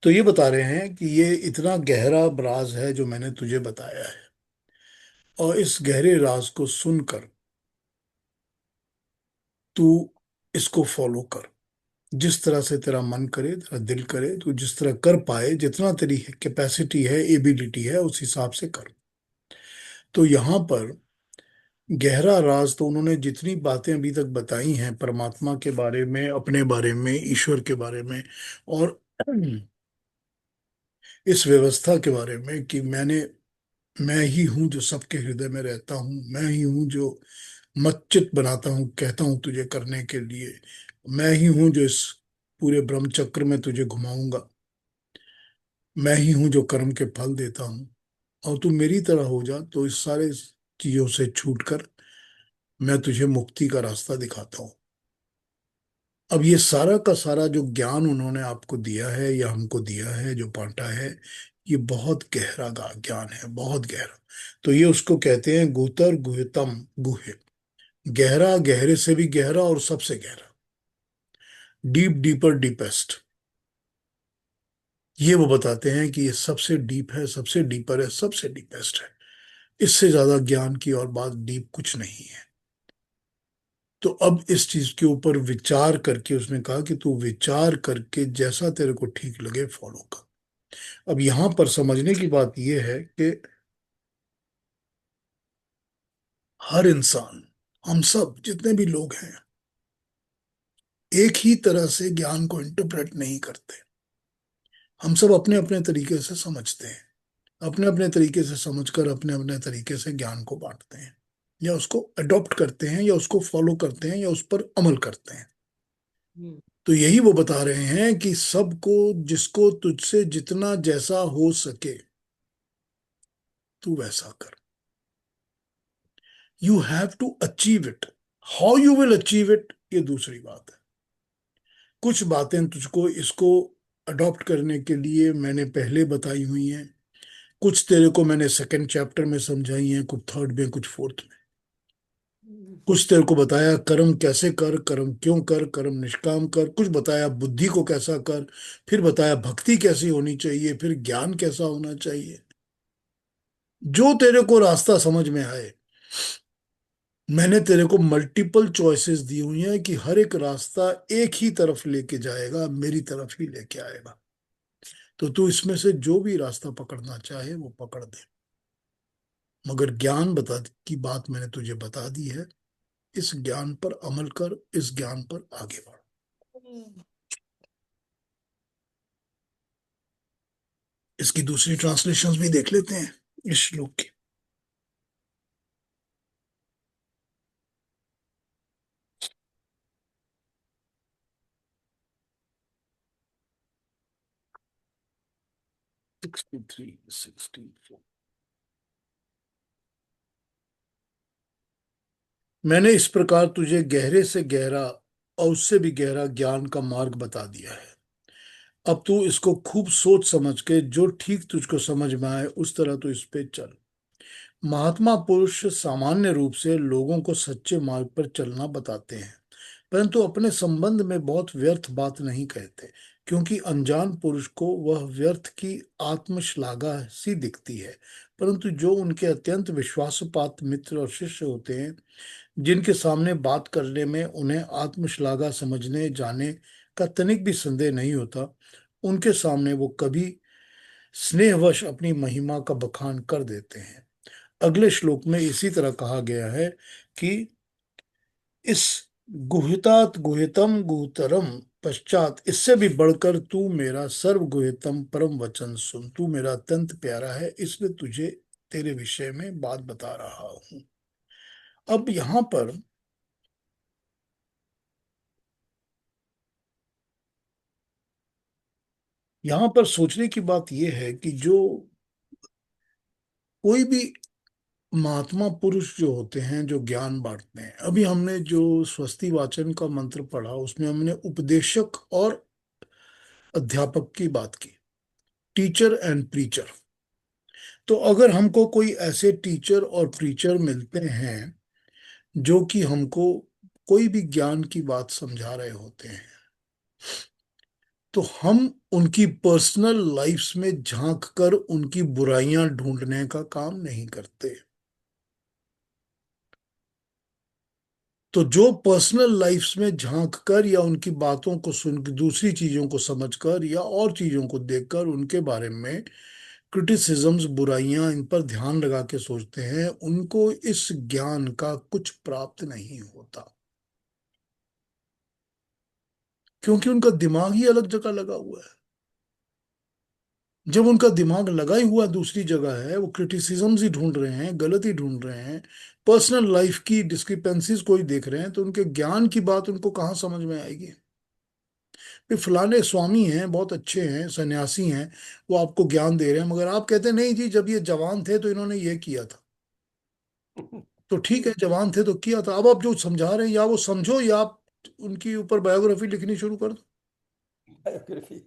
तो ये बता रहे हैं कि ये इतना गहरा राज है जो मैंने तुझे बताया है, और इस गहरे राज को सुनकर तू इसको फॉलो कर। जिस तरह से तेरा मन करे, तेरा दिल करे, तू जिस तरह कर पाए, जितना तेरी कैपेसिटी है, एबिलिटी है, उस हिसाब से कर। तो यहाँ पर गहरा राज तो उन्होंने जितनी बातें अभी तक बताई हैं परमात्मा के बारे में, अपने बारे में, ईश्वर के बारे में, और इस व्यवस्था के बारे में कि मैं ही हूं जो सबके हृदय में रहता हूं, मैं ही हूं जो मच्चित बनाता हूं, कहता हूं तुझे करने के लिए, मैं ही हूं जो इस पूरे ब्रह्म चक्र में तुझे घुमाऊंगा, मैं ही हूं जो कर्म के फल देता हूं, और तू मेरी तरह हो जा तो इस सारे चीजों से छूटकर मैं तुझे मुक्ति का रास्ता दिखाता हूं। अब ये सारा का सारा जो ज्ञान उन्होंने आपको दिया है या हमको दिया है, जो बांटा है, ये बहुत गहरा ज्ञान है, बहुत गहरा। तो ये उसको कहते हैं गुहतर गुहतम गुह्य। गहरा, गहरे से भी गहरा, और सबसे गहरा, डीप डीपर डीपेस्ट। ये वो बताते हैं कि ये सबसे डीप है, सबसे डीपर है, सबसे डीपेस्ट है। इससे ज्यादा ज्ञान की और बात डीप कुछ नहीं है। तो अब इस चीज के ऊपर विचार करके उसने कहा कि तू विचार करके जैसा तेरे को ठीक लगे फॉलो कर। अब यहां पर समझने की बात यह है कि हर इंसान, हम सब जितने भी लोग हैं, एक ही तरह से ज्ञान को इंटरप्रेट नहीं करते। हम सब अपने अपने तरीके से समझते हैं, अपने अपने तरीके से समझकर अपने अपने तरीके से ज्ञान को बांटते हैं, या उसको अडॉप्ट करते हैं, या उसको फॉलो करते हैं, या उस पर अमल करते हैं। तो यही वो बता रहे हैं कि सबको, जिसको तुझसे जितना जैसा हो सके तू वैसा कर। You have to achieve it. How you will achieve it, ये दूसरी बात है। कुछ बातें तुझको इसको अडॉप्ट करने के लिए मैंने पहले बताई हुई हैं, कुछ तेरे को मैंने सेकंड चैप्टर में समझाई हैं, कुछ थर्ड में, कुछ फोर्थ में। कुछ तेरे को बताया कर्म कैसे कर, कर्म क्यों कर, कर्म निष्काम कर। कुछ बताया बुद्धि को कैसा कर, फिर बताया भक्ति कैसी होनी चाहिए, फिर ज्ञान कैसा होना चाहिए। जो तेरे को रास्ता समझ में आए। मैंने तेरे को मल्टीपल चॉइसेस दी हुई हैं कि हर एक रास्ता एक ही तरफ लेके जाएगा, मेरी तरफ ही लेके आएगा। तो तू इसमें से जो भी रास्ता पकड़ना चाहे वो पकड़ दे, मगर ज्ञान बता की बात मैंने तुझे बता दी है। इस ज्ञान पर अमल कर, इस ज्ञान पर आगे बढ़। इसकी दूसरी ट्रांसलेशंस भी देख लेते हैं इस श्लोक की। Sixty three, 64। मैंने इस प्रकार तुझे गहरे से गहरा और उससे भी गहरा ज्ञान का मार्ग बता दिया है। अब तू इसको खूब सोच समझ के जो ठीक तुझको समझ में आए उस तरह तू इस पे चल। महात्मा पुरुष सामान्य रूप से लोगों को सच्चे मार्ग पर चलना बताते हैं, परंतु अपने संबंध में बहुत व्यर्थ बात नहीं कहते, क्योंकि अनजान पुरुष को वह व्यर्थ की आत्मश्लाघा सी दिखती है। परंतु जो उनके अत्यंत विश्वासपात्र मित्र और शिष्य होते हैं, जिनके सामने बात करने में उन्हें आत्मश्लाघा समझने जाने का तनिक भी संदेह नहीं होता, उनके सामने वो कभी स्नेहवश अपनी महिमा का बखान कर देते हैं। अगले श्लोक में इसी तरह कहा गया है कि इस गुहितात गुहितम गुहतरम पश्चात, इससे भी बढ़कर तू मेरा सर्व गुहितम परम वचन सुन। तू मेरा अत्यंत प्यारा है, इसलिए तुझे तेरे विषय में बात बता रहा हूं। अब यहां पर सोचने की बात यह है कि जो कोई भी महात्मा पुरुष जो होते हैं, जो ज्ञान बांटते हैं, अभी हमने जो स्वस्ति वाचन का मंत्र पढ़ा उसमें हमने उपदेशक और अध्यापक की बात की, टीचर एंड प्रीचर। तो अगर हमको कोई ऐसे टीचर और प्रीचर मिलते हैं जो कि हमको कोई भी ज्ञान की बात समझा रहे होते हैं, तो हम उनकी पर्सनल लाइफ्स में झांक कर उनकी बुराइयां ढूंढने का काम नहीं करते। तो जो पर्सनल लाइफ्स में झांक कर या उनकी बातों को सुन, दूसरी चीजों को समझकर या और चीजों को देखकर उनके बारे में क्रिटिसिज्म्स, बुराइयां, इन पर ध्यान लगा के सोचते हैं, उनको इस ज्ञान का कुछ प्राप्त नहीं होता, क्योंकि उनका दिमाग ही अलग जगह लगा हुआ है। जब उनका दिमाग लगा ही हुआ दूसरी जगह है, वो क्रिटिसिज्म्स ही ढूंढ रहे हैं, गलत ही ढूंढ रहे हैं, पर्सनल लाइफ की डिस्क्रिपेंसीज को ही देख रहे हैं, तो उनके ज्ञान की बात उनको कहाँ समझ में आएगी। ये फलाने स्वामी हैं, बहुत अच्छे हैं, सन्यासी हैं, वो आपको ज्ञान दे रहे हैं, मगर आप कहते हैं नहीं जी, जब ये जवान थे तो इन्होंने ये किया था। तो ठीक है, जवान थे तो किया था, अब आप जो समझा रहे हैं या वो समझो या आप उनकी ऊपर बायोग्राफी लिखनी शुरू कर दो। बायोग्राफी।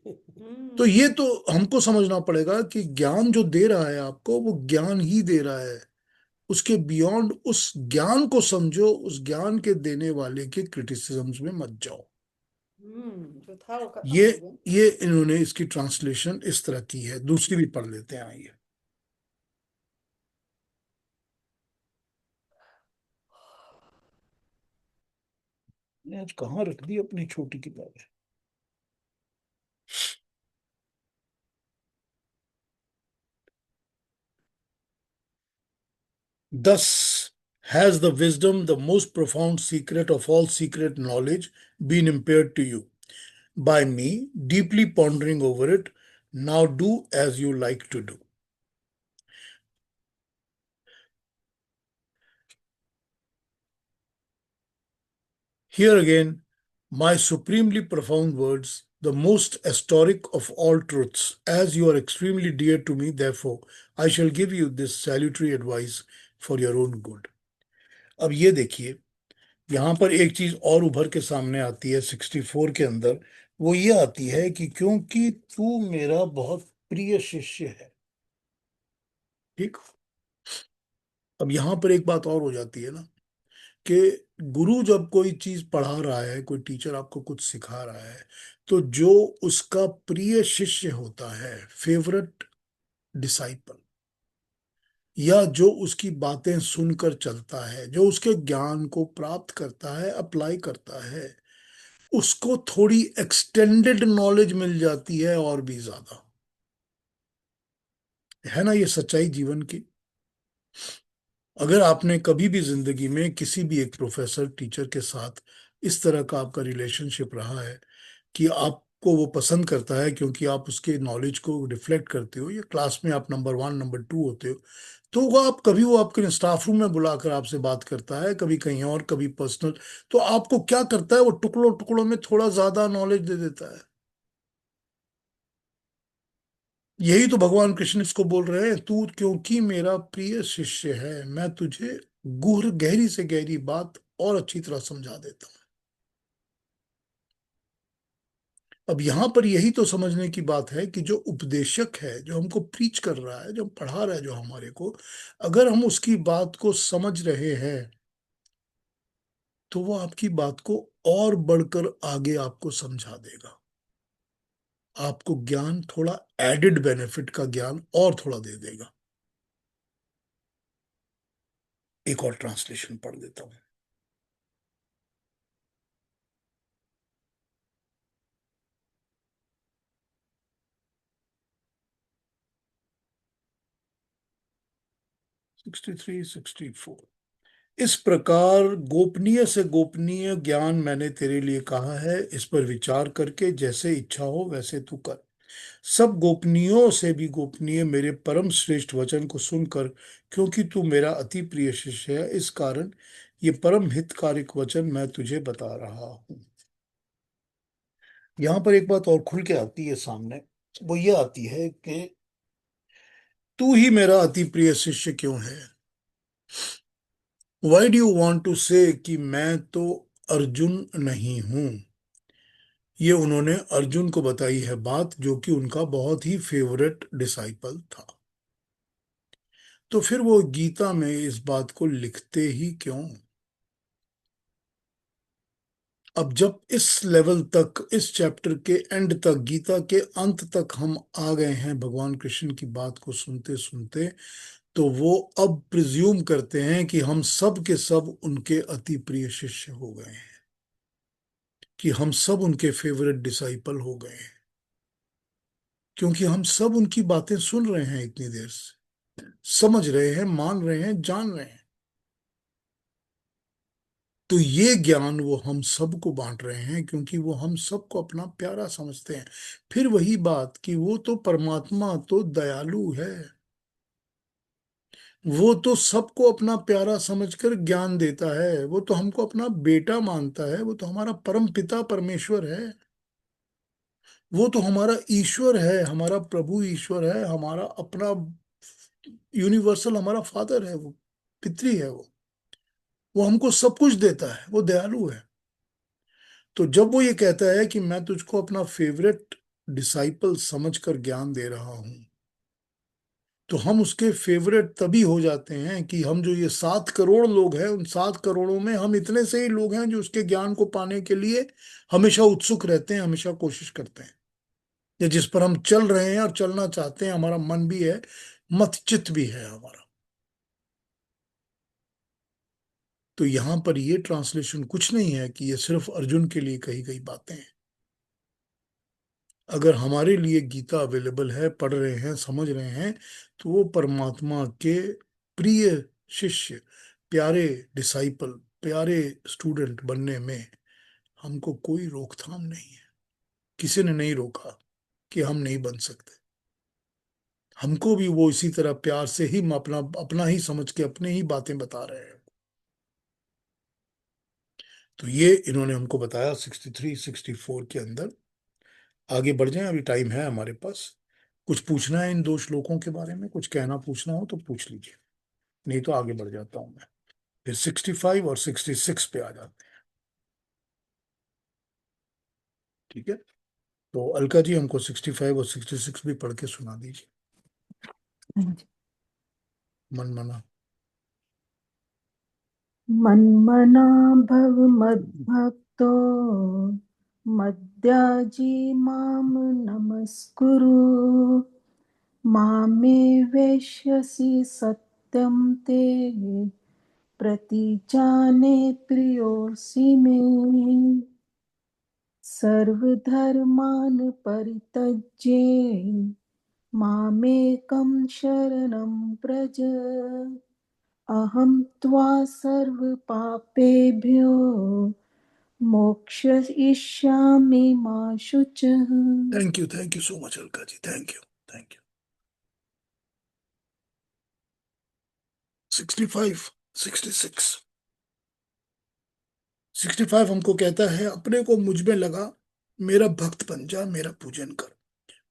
तो ये तो हमको समझना पड़ेगा कि ज्ञान जो दे रहा है आपको, वो ज्ञान ही दे रहा है। उसके बियॉन्ड उस ज्ञान को समझो, उस ज्ञान के देने वाले के क्रिटिसिज्म्स में मत जाओ। जो था वो खत्म ये हो गया। ये इन्होंने इसकी ट्रांसलेशन इस तरह की है। दूसरी भी पढ़ लेते हैं, आइए। मैंने आज कहाँ रख दी अपनी छोटी किताबें। Thus has the wisdom, the most profound secret of all secret knowledge, been impaired to you by me, deeply pondering over it. Now do as you like to do. Here again, my supremely profound words, the most historic of all truths, as you are extremely dear to me, therefore, I shall give you this salutary advice for your own good. अब ये देखिए, यहाँ पर एक चीज और उभर के सामने आती है 64 के अंदर। वो ये आती है कि क्योंकि तू मेरा बहुत प्रिय शिष्य है। ठीक। अब यहाँ पर एक बात और हो जाती है ना, कि गुरु जब कोई चीज पढ़ा रहा है, कोई टीचर आपको कुछ सिखा रहा है, तो जो उसका प्रिय शिष्य होता है, फेवरेट डिसाइपल, या जो उसकी बातें सुनकर चलता है, जो उसके ज्ञान को प्राप्त करता है, अप्लाई करता है, उसको थोड़ी एक्सटेंडेड नॉलेज मिल जाती है और भी ज्यादा। है ना ये सच्चाई जीवन की। अगर आपने कभी भी जिंदगी में किसी भी एक प्रोफेसर टीचर के साथ इस तरह का आपका रिलेशनशिप रहा है कि आपको वो पसंद करता है क्योंकि आप उसके नॉलेज को रिफ्लेक्ट करते हो, या क्लास में आप नंबर 1 नंबर 2 होते हो, तो वो आपके स्टाफ रूम में बुलाकर आपसे बात करता है, कभी कहीं और, कभी पर्सनल, तो आपको क्या करता है, वो टुकड़ों टुकड़ों में थोड़ा ज्यादा नॉलेज दे देता है। यही तो भगवान कृष्ण इसको बोल रहे हैं, तू क्योंकि मेरा प्रिय शिष्य है, मैं तुझे गहरी से गहरी बात और अच्छी तरह समझा देता हूं। अब यहां पर यही तो समझने की बात है कि जो उपदेशक है, जो हमको प्रीच कर रहा है, जो पढ़ा रहा है, जो हमारे को, अगर हम उसकी बात को समझ रहे हैं, तो वो आपकी बात को और बढ़कर आगे आपको समझा देगा। आपको ज्ञान थोड़ा एडिड बेनिफिट का ज्ञान और थोड़ा दे देगा। एक और ट्रांसलेशन पढ़ देता हूं। Sixty three 64। इस प्रकार गोपनीय से गोपनीय ज्ञान मैंने तेरे लिए कहा है, इस पर विचार करके जैसे इच्छा हो वैसे तू कर। सब गोपनीयों से भी गोपनीय मेरे परम श्रेष्ठ वचन को सुनकर, क्योंकि तू मेरा अति प्रिय शिष्य है, इस कारण ये परम हितकारिक वचन मैं तुझे बता रहा हूं। यहां पर एक बात और खुल के आती है सामने, वो ये आती है कि तू ही मेरा अति प्रिय शिष्य क्यों है। Why do you want to say कि मैं तो अर्जुन नहीं हूं। ये उन्होंने अर्जुन को बताई है बात, जो कि उनका बहुत ही फेवरेट डिसाइपल था। तो फिर वो गीता में इस बात को लिखते ही क्यों। अब जब इस लेवल तक, इस चैप्टर के एंड तक, गीता के अंत तक हम आ गए हैं भगवान कृष्ण की बात को सुनते सुनते, तो वो अब प्रिज्यूम करते हैं कि हम सब के सब उनके अति प्रिय शिष्य हो गए हैं, कि हम सब उनके फेवरेट डिसाइपल हो गए हैं, क्योंकि हम सब उनकी बातें सुन रहे हैं, इतनी देर से समझ रहे हैं, मान रहे हैं, जान रहे हैं। तो ये ज्ञान वो हम सबको बांट रहे हैं, क्योंकि वो हम सबको अपना प्यारा समझते हैं। फिर वही बात कि वो तो परमात्मा तो दयालु है, वो तो सबको अपना प्यारा समझकर ज्ञान देता है, वो तो हमको अपना बेटा मानता है, वो तो हमारा परम पिता परमेश्वर है, वो तो हमारा ईश्वर है, हमारा प्रभु ईश्वर है, हमारा अपना यूनिवर्सल, हमारा फादर है, वो पितरी है, वो हमको सब कुछ देता है, वो दयालु है। तो जब वो ये कहता है कि मैं तुझको अपना फेवरेट डिसाइपल समझकर ज्ञान दे रहा हूं, तो हम उसके फेवरेट तभी हो जाते हैं कि हम, जो ये 7 करोड़ लोग हैं, उन 7 करोड़ों में हम इतने से ही लोग हैं जो उसके ज्ञान को पाने के लिए हमेशा उत्सुक रहते हैं, हमेशा कोशिश करते हैं, या जिस पर हम चल रहे हैं और चलना चाहते हैं, हमारा मन भी है, मत चित्त भी है हमारा। तो यहां पर ये ट्रांसलेशन कुछ नहीं है कि ये सिर्फ अर्जुन के लिए कही गई बातें हैं। अगर हमारे लिए गीता अवेलेबल है, पढ़ रहे हैं, समझ रहे हैं, तो वो परमात्मा के प्रिय शिष्य, प्यारे डिसाइपल, प्यारे स्टूडेंट बनने में हमको कोई रोकथाम नहीं है। किसी ने नहीं रोका कि हम नहीं बन सकते। हमको भी वो इसी तरह प्यार से ही अपना अपना ही समझ के अपने ही बातें बता रहे हैं। तो ये इन्होंने हमको बताया 63 64 के अंदर। आगे बढ़ जाएं, अभी टाइम है हमारे पास। कुछ पूछना है इन दो श्लोकों के बारे में, कुछ कहना पूछना हो तो पूछ लीजिए, नहीं तो आगे बढ़ जाता हूं मैं। फिर 65 और 66 पे आ जाते हैं। ठीक है, तो अलका जी हमको 65 और 66 भी पढ़ के सुना दीजिए। मन मना। मन्मना भव मद्भक्तो मद्याजी माम नमस्कुरु मामे वेश्यसि सत्यं ते प्रतिजाने प्रियोऽसि मे सर्वधर्मान् परित्यज्य मामेकं शरणं व्रज अहं त्वा सर्वपापेभ्यो मोक्षयिष्यामि मा शुचः। Thank you so much Alka ji, thank you, thank you. 65 66 65 हमको कहता है, अपने को मुझ में लगा, मेरा भक्त बन जा, मेरा पूजन कर,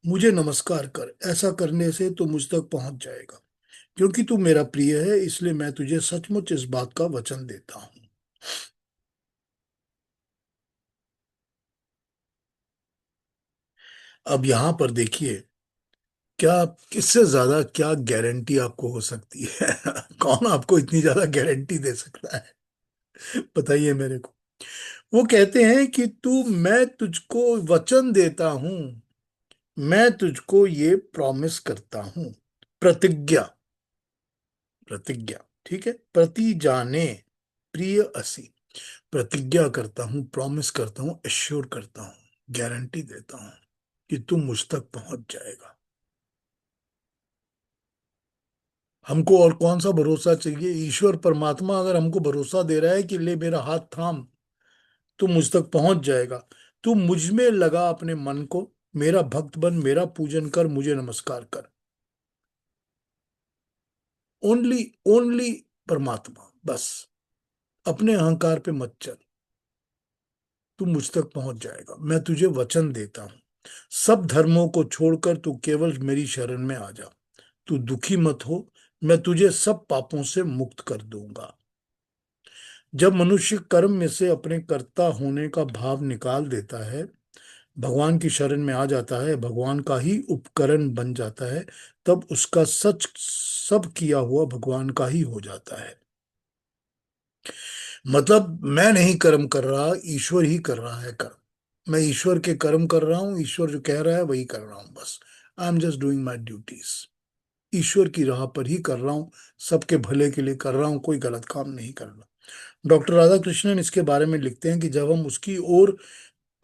मुझे नमस्कार कर। ऐसा करने से तू मुझ तक पहुंच जाएगा। क्योंकि तू मेरा प्रिय है, इसलिए मैं तुझे सचमुच इस बात का वचन देता हूं। अब यहां पर देखिए, क्या इससे ज्यादा क्या गारंटी आपको हो सकती है? कौन आपको इतनी ज्यादा गारंटी दे सकता है? बताइए मेरे को। वो कहते हैं कि मैं तुझको वचन देता हूं, मैं तुझको ये प्रॉमिस करता हूं, प्रतिज्ञा, प्रतिज्ञा, ठीक है। प्रति जाने प्रिय असी, प्रतिज्ञा करता हूं, प्रॉमिस करता हूं, एश्योर करता हूं, गारंटी देता हूं कि तू मुझ तक पहुंच जाएगा। हमको और कौन सा भरोसा चाहिए? ईश्वर परमात्मा अगर हमको भरोसा दे रहा है कि ले मेरा हाथ थाम, तू मुझ तक पहुंच जाएगा, तू मुझ में लगा अपने मन को, मेरा भक्त बन, मेरा पूजन कर, मुझे नमस्कार कर। ओनली, ओनली परमात्मा, बस। अपने अहंकार पे मत चल, तू मुझ तक पहुंच जाएगा। मैं तुझे वचन देता हूं, सब धर्मों को छोड़कर तू केवल मेरी शरण में आ जा। तू दुखी मत हो, मैं तुझे सब पापों से मुक्त कर दूंगा। जब मनुष्य कर्म में से अपने कर्ता होने का भाव निकाल देता है, भगवान की शरण में आ जाता है, भगवान का ही उपकरण बन जाता है, तब उसका सच सब किया हुआ भगवान का ही हो जाता है। मतलब मैं नहीं कर्म कर रहा, ईश्वर ही कर रहा है कर्म। मैं ईश्वर के कर्म कर रहा हूं, ईश्वर जो कह रहा है वही कर रहा हूं, बस। I am just doing my duties. ईश्वर की राह पर ही कर रहा हूं, सबके भले के लिए कर रहा हूं, कोई गलत काम नहीं कर रहा। डॉक्टर राधा कृष्णन इसके बारे में लिखते हैं कि जब हम उसकी ओर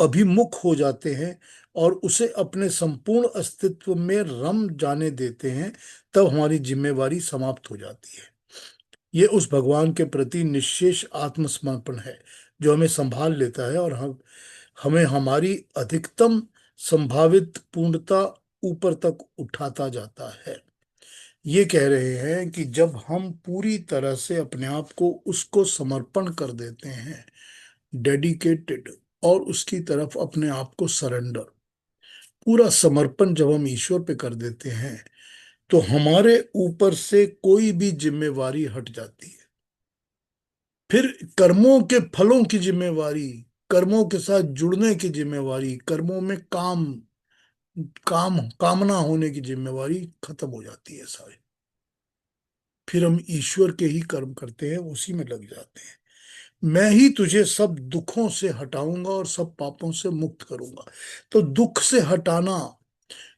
अभिमुख हो जाते हैं और उसे अपने संपूर्ण अस्तित्व में रम जाने देते हैं, तब हमारी जिम्मेवारी समाप्त हो जाती है। ये उस भगवान के प्रति निश्शेष आत्मसमर्पण है जो हमें संभाल लेता है और हमें हमारी अधिकतम संभावित पूर्णता ऊपर तक उठाता जाता है। ये कह रहे हैं कि जब हम पूरी तरह से अपने आप को उसको समर्पण कर देते हैं, डेडिकेटेड, और उसकी तरफ अपने आप को सरेंडर, पूरा समर्पण जब हम ईश्वर पे कर देते हैं, तो हमारे ऊपर से कोई भी जिम्मेवारी हट जाती है। फिर कर्मों के फलों की जिम्मेवारी, कर्मों के साथ जुड़ने की जिम्मेवारी, कर्मों में कामना होने की जिम्मेवारी खत्म हो जाती है सारी। फिर हम ईश्वर के ही कर्म करते हैं, उसी में लग जाते हैं। मैं ही तुझे सब दुखों से हटाऊंगा और सब पापों से मुक्त करूंगा। तो दुख से हटाना,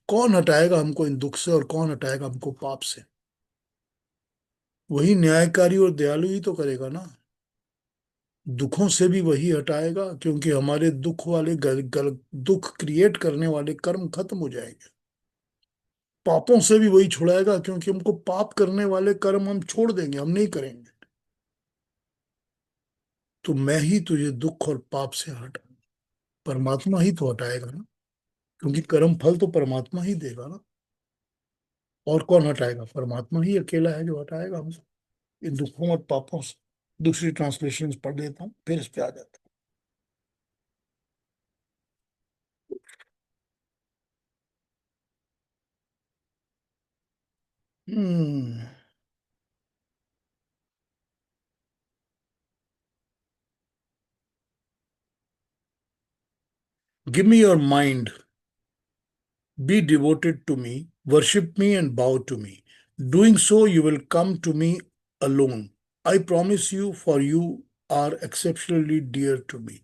कौन हटाएगा हमको इन दुख से, और कौन हटाएगा हमको पाप से? वही न्यायकारी और दयालु ही तो करेगा ना। दुखों से भी वही हटाएगा, क्योंकि हमारे दुख वाले दुख क्रिएट करने वाले कर्म खत्म हो जाएंगे। पापों से भी वही छुड़ाएगा, क्योंकि हमको पाप करने वाले कर्म हम छोड़ देंगे, हम नहीं करेंगे। तो मैं ही तुझे दुख और पाप से हटा, परमात्मा ही तो हटाएगा ना, क्योंकि कर्म फल तो परमात्मा ही देगा ना। और कौन हटाएगा? परमात्मा ही अकेला है जो हटाएगा हमसे इन दुखों और पापों से। दूसरी ट्रांसलेशन पढ़ लेता हूँ, फिर इस पे आ जाता हूँ। Give me your mind, be devoted to me, worship me, and bow to me. Doing so, you will come to me alone. I promise you, for you are exceptionally dear to me.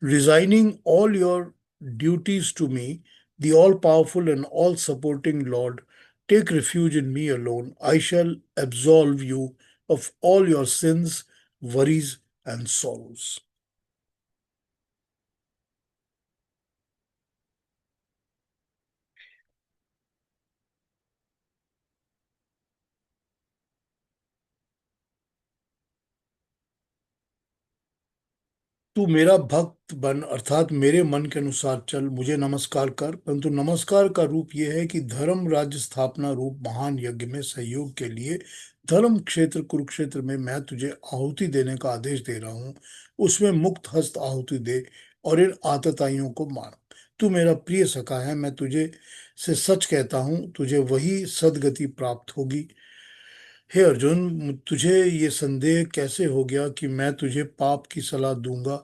Resigning all your duties to me, the all powerful and all supporting Lord, take refuge in me alone. I shall absolve you of all your sins, worries, and sorrows. तू मेरा भक्त बन, अर्थात मेरे मन के अनुसार चल, मुझे नमस्कार कर। परंतु नमस्कार का रूप यह है कि धर्म राज्य स्थापना रूप महान यज्ञ में सहयोग के लिए धर्म क्षेत्र कुरुक्षेत्र में मैं तुझे आहुति देने का आदेश दे रहा हूँ, उसमें मुक्त हस्त आहुति दे और इन आतताइयों को मार। तू मेरा प्रिय सखा है, मैं तुझे से सच कहता हूँ, तुझे वही सदगति प्राप्त होगी। हे अर्जुन, तुझे ये संदेह कैसे हो गया कि मैं तुझे पाप की सलाह दूंगा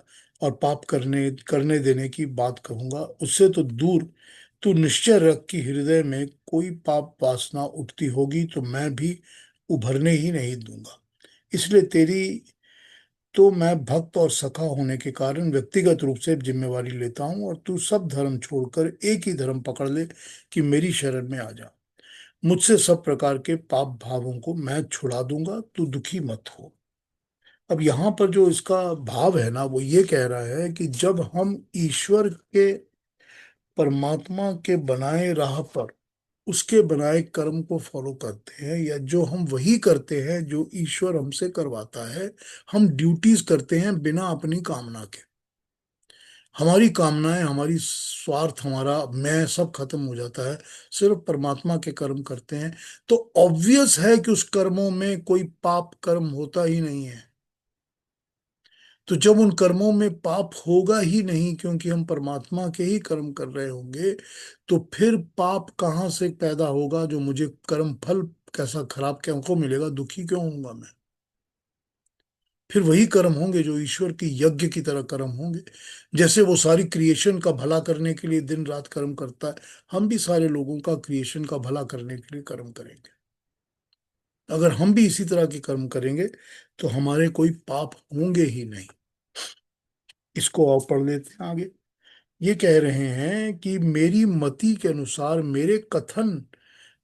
और पाप करने करने देने की बात कहूंगा? उससे तो दूर, तू निश्चय रख कि हृदय में कोई पाप वासना उठती होगी तो मैं भी उभरने ही नहीं दूंगा। इसलिए तेरी तो मैं भक्त और सखा होने के कारण व्यक्तिगत रूप से जिम्मेवारी लेता हूं, और तू सब धर्म छोड़कर एक ही धर्म पकड़ ले कि मेरी शरण में आ जा। मुझसे सब प्रकार के पाप भावों को मैं छुड़ा दूंगा, तू दुखी मत हो। अब यहाँ पर जो इसका भाव है ना, वो ये कह रहा है कि जब हम ईश्वर के, परमात्मा के बनाए राह पर उसके बनाए कर्म को फॉलो करते हैं, या जो हम वही करते हैं जो ईश्वर हमसे करवाता है, हम ड्यूटीज करते हैं बिना अपनी कामना के। हमारी कामनाएं, हमारी स्वार्थ, हमारा मैं सब खत्म हो जाता है, सिर्फ परमात्मा के कर्म करते हैं। तो ऑब्वियस है कि उस कर्मों में कोई पाप कर्म होता ही नहीं है। तो जब उन कर्मों में पाप होगा ही नहीं, क्योंकि हम परमात्मा के ही कर्म कर रहे होंगे, तो फिर पाप कहाँ से पैदा होगा? जो मुझे कर्म फल कैसा खराब क्या को मिलेगा, दुखी क्यों होऊंगा मैं? फिर वही कर्म होंगे जो ईश्वर की यज्ञ की तरह कर्म होंगे। जैसे वो सारी क्रिएशन का भला करने के लिए दिन रात कर्म करता है, हम भी सारे लोगों का क्रिएशन का भला करने के लिए कर्म करेंगे। अगर हम भी इसी तरह के कर्म करेंगे तो हमारे कोई पाप होंगे ही नहीं। इसको और पढ़ लेते हैं आगे। ये कह रहे हैं कि मेरी मति के अनुसार मेरे कथन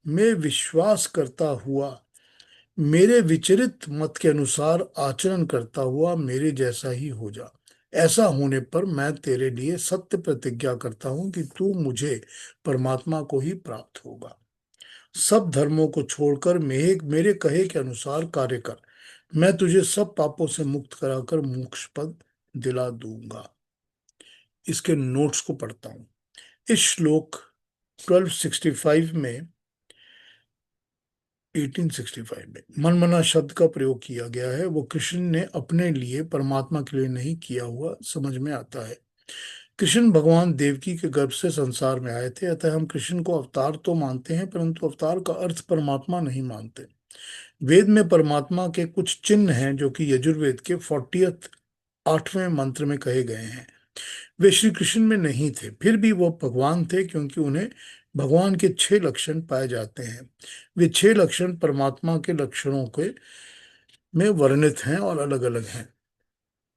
में विश्वास करता हुआ, मेरे विचरित मत के अनुसार आचरण करता हुआ मेरे जैसा ही हो जा। ऐसा होने पर मैं तेरे लिए सत्य प्रतिज्ञा करता हूं कि तू मुझे, परमात्मा को ही प्राप्त होगा। सब धर्मों को छोड़कर मेरे मेरे कहे के अनुसार कार्य कर, मैं तुझे सब पापों से मुक्त कराकर मोक्ष पद दिला दूंगा। इसके नोट्स को पढ़ता हूं। इस श्लोक 1265 में, 1865 में मनमना शब्द का प्रयोग किया गया है। वो कृष्ण ने अपने लिए, परमात्मा के लिए नहीं किया हुआ समझ में आता है। कृष्ण भगवान देवकी के गर्भ से संसार में आए थे, अतः हम कृष्ण को अवतार तो मानते हैं, परंतु अवतार का अर्थ परमात्मा नहीं मानते। वेद में परमात्मा के कुछ चिन्ह हैं जो कि यजुर्वेद के 40th 8वें मंत्र में कहे गए हैं। वे श्री कृष्ण में नहीं थे, फिर भी वो भगवान थे, क्योंकि उन्हें भगवान के 6 लक्षण पाए जाते हैं। वे 6 लक्षण परमात्मा के लक्षणों के में वर्णित हैं और अलग अलग हैं।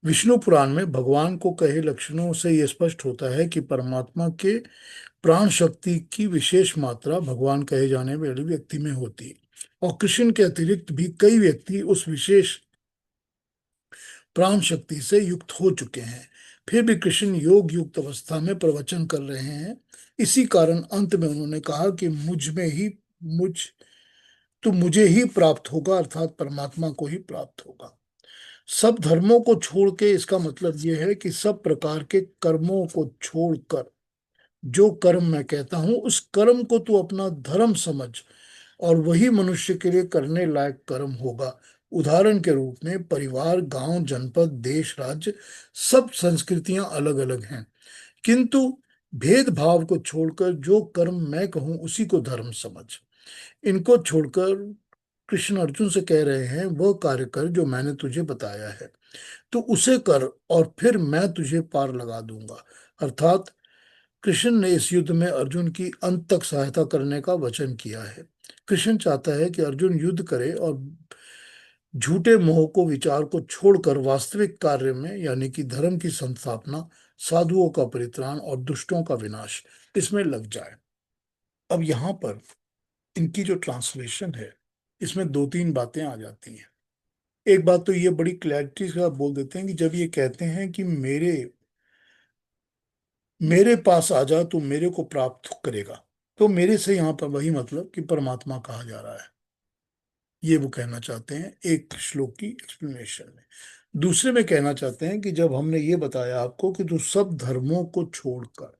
विष्णु पुराण में भगवान को कहे लक्षणों से यह स्पष्ट होता है कि परमात्मा के प्राण शक्ति की विशेष मात्रा भगवान कहे जाने वाले व्यक्ति में होती है, और कृष्ण के अतिरिक्त भी कई व्यक्ति उस विशेष प्राण शक्ति से युक्त हो चुके हैं। फिर भी कृष्ण योग युक्त अवस्था में प्रवचन कर रहे हैं। इसी कारण अंत में उन्होंने कहा कि मुझ मुझे ही प्राप्त होगा, अर्थात परमात्मा को ही प्राप्त होगा। सब धर्मों को छोड़ के, इसका मतलब यह है कि सब प्रकार के कर्मों को छोड़कर जो कर्म मैं कहता हूं उस कर्म को तू अपना धर्म समझ, और वही मनुष्य के लिए करने लायक कर्म होगा। उदाहरण के रूप में परिवार, गांव, जनपद, देश, राज्य, सब संस्कृतियां अलग अलग हैं, किंतु भेदभाव को छोड़कर जो कर्म मैं कहूं उसी को धर्म समझ। इनको छोड़कर कृष्ण अर्जुन से कह रहे हैं, वह कार्य कर जो मैंने तुझे बताया है, तो उसे कर और फिर मैं तुझे पार लगा दूंगा। अर्थात कृष्ण ने इस युद्ध में अर्जुन की अंत तक सहायता करने का वचन किया है। कृष्ण चाहता है कि अर्जुन युद्ध करे और झूठे मोह को, विचार को छोड़कर वास्तविक कार्य में, यानी कि धर्म की संस्थापना, साधुओं का परित्राण और दुष्टों का विनाश, इसमें लग जाए। अब यहाँ पर इनकी जो ट्रांसलेशन है, इसमें दो तीन बातें आ जाती हैं। एक बात तो ये बड़ी क्लैरिटी से आप बोल देते हैं कि जब ये कहते हैं कि मेरे मेरे पास आ जा तो मेरे को प्राप्त करेगा, तो मेरे से यहाँ पर वही मतलब कि परमात्मा कहा जा रहा है, ये वो कहना चाहते हैं एक श्लोक की एक्सप्लेनेशन में। दूसरे में कहना चाहते हैं कि जब हमने ये बताया आपको कि तू सब धर्मों को छोड़कर,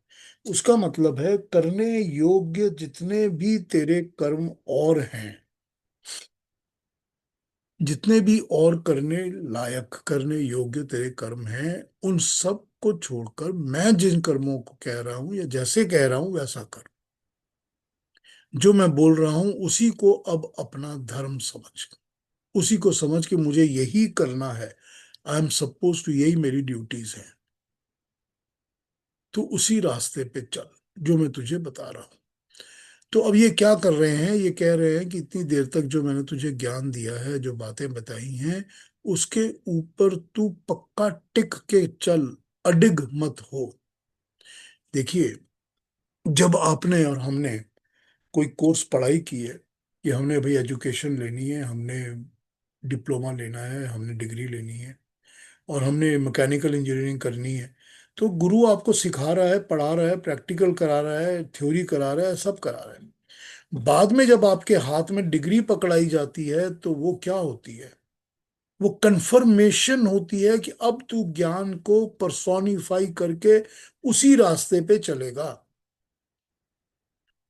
उसका मतलब है करने योग्य जितने भी तेरे कर्म और हैं, जितने भी और करने लायक, करने योग्य तेरे कर्म हैं, उन सब को छोड़कर मैं जिन कर्मों को कह रहा हूं या जैसे कह रहा हूं वैसा कर। जो मैं बोल रहा हूं उसी को अब अपना धर्म समझ, उसी को समझ के मुझे यही करना है, आई एम सपोज टू, यही मेरी ड्यूटीज हैं, तो उसी रास्ते पे चल जो मैं तुझे बता रहा हूं। तो अब ये क्या कर रहे हैं, ये कह रहे हैं कि इतनी देर तक जो मैंने तुझे ज्ञान दिया है, जो बातें बताई हैं, उसके ऊपर तू पक्का टिक के चल, अडिग मत हो। देखिए, जब आपने और हमने कोई कोर्स पढ़ाई की है कि हमने भाई एजुकेशन लेनी है, हमने डिप्लोमा लेना है, हमने डिग्री लेनी है, और हमने मैकेनिकल इंजीनियरिंग करनी है, तो गुरु आपको सिखा रहा है, पढ़ा रहा है, प्रैक्टिकल करा रहा है, थ्योरी करा रहा है, सब करा रहा है। बाद में जब आपके हाथ में डिग्री पकड़ाई जाती है तो वो क्या होती है, वो कंफर्मेशन होती है कि अब तू ज्ञान को पर्सोनिफाई करके उसी रास्ते पे चलेगा।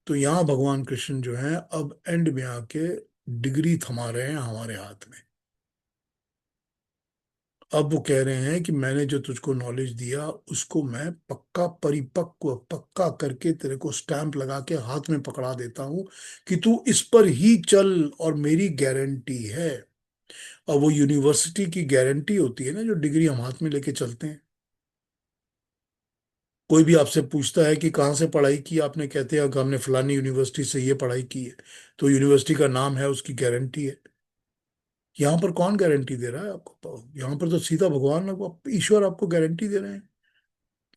तो यहां भगवान कृष्ण जो है अब एंड में आके डिग्री थमा रहे हैं हमारे हाथ में। अब वो कह रहे हैं कि मैंने जो तुझको नॉलेज दिया उसको मैं पक्का परिपक्व, पक्का करके तेरे को स्टैंप लगा के हाथ में पकड़ा देता हूं कि तू इस पर ही चल, और मेरी गारंटी है। और वो यूनिवर्सिटी की गारंटी होती है ना, जो डिग्री हम हाथ में लेके चलते हैं। कोई भी आपसे पूछता है कि कहाँ से पढ़ाई की आपने, कहते हैं कि हमने फलानी यूनिवर्सिटी से ये पढ़ाई की है, तो यूनिवर्सिटी का नाम है, उसकी गारंटी है। यहाँ पर कौन गारंटी दे रहा है आपको? यहाँ पर तो सीधा भगवान, ईश्वर आपको गारंटी दे रहे हैं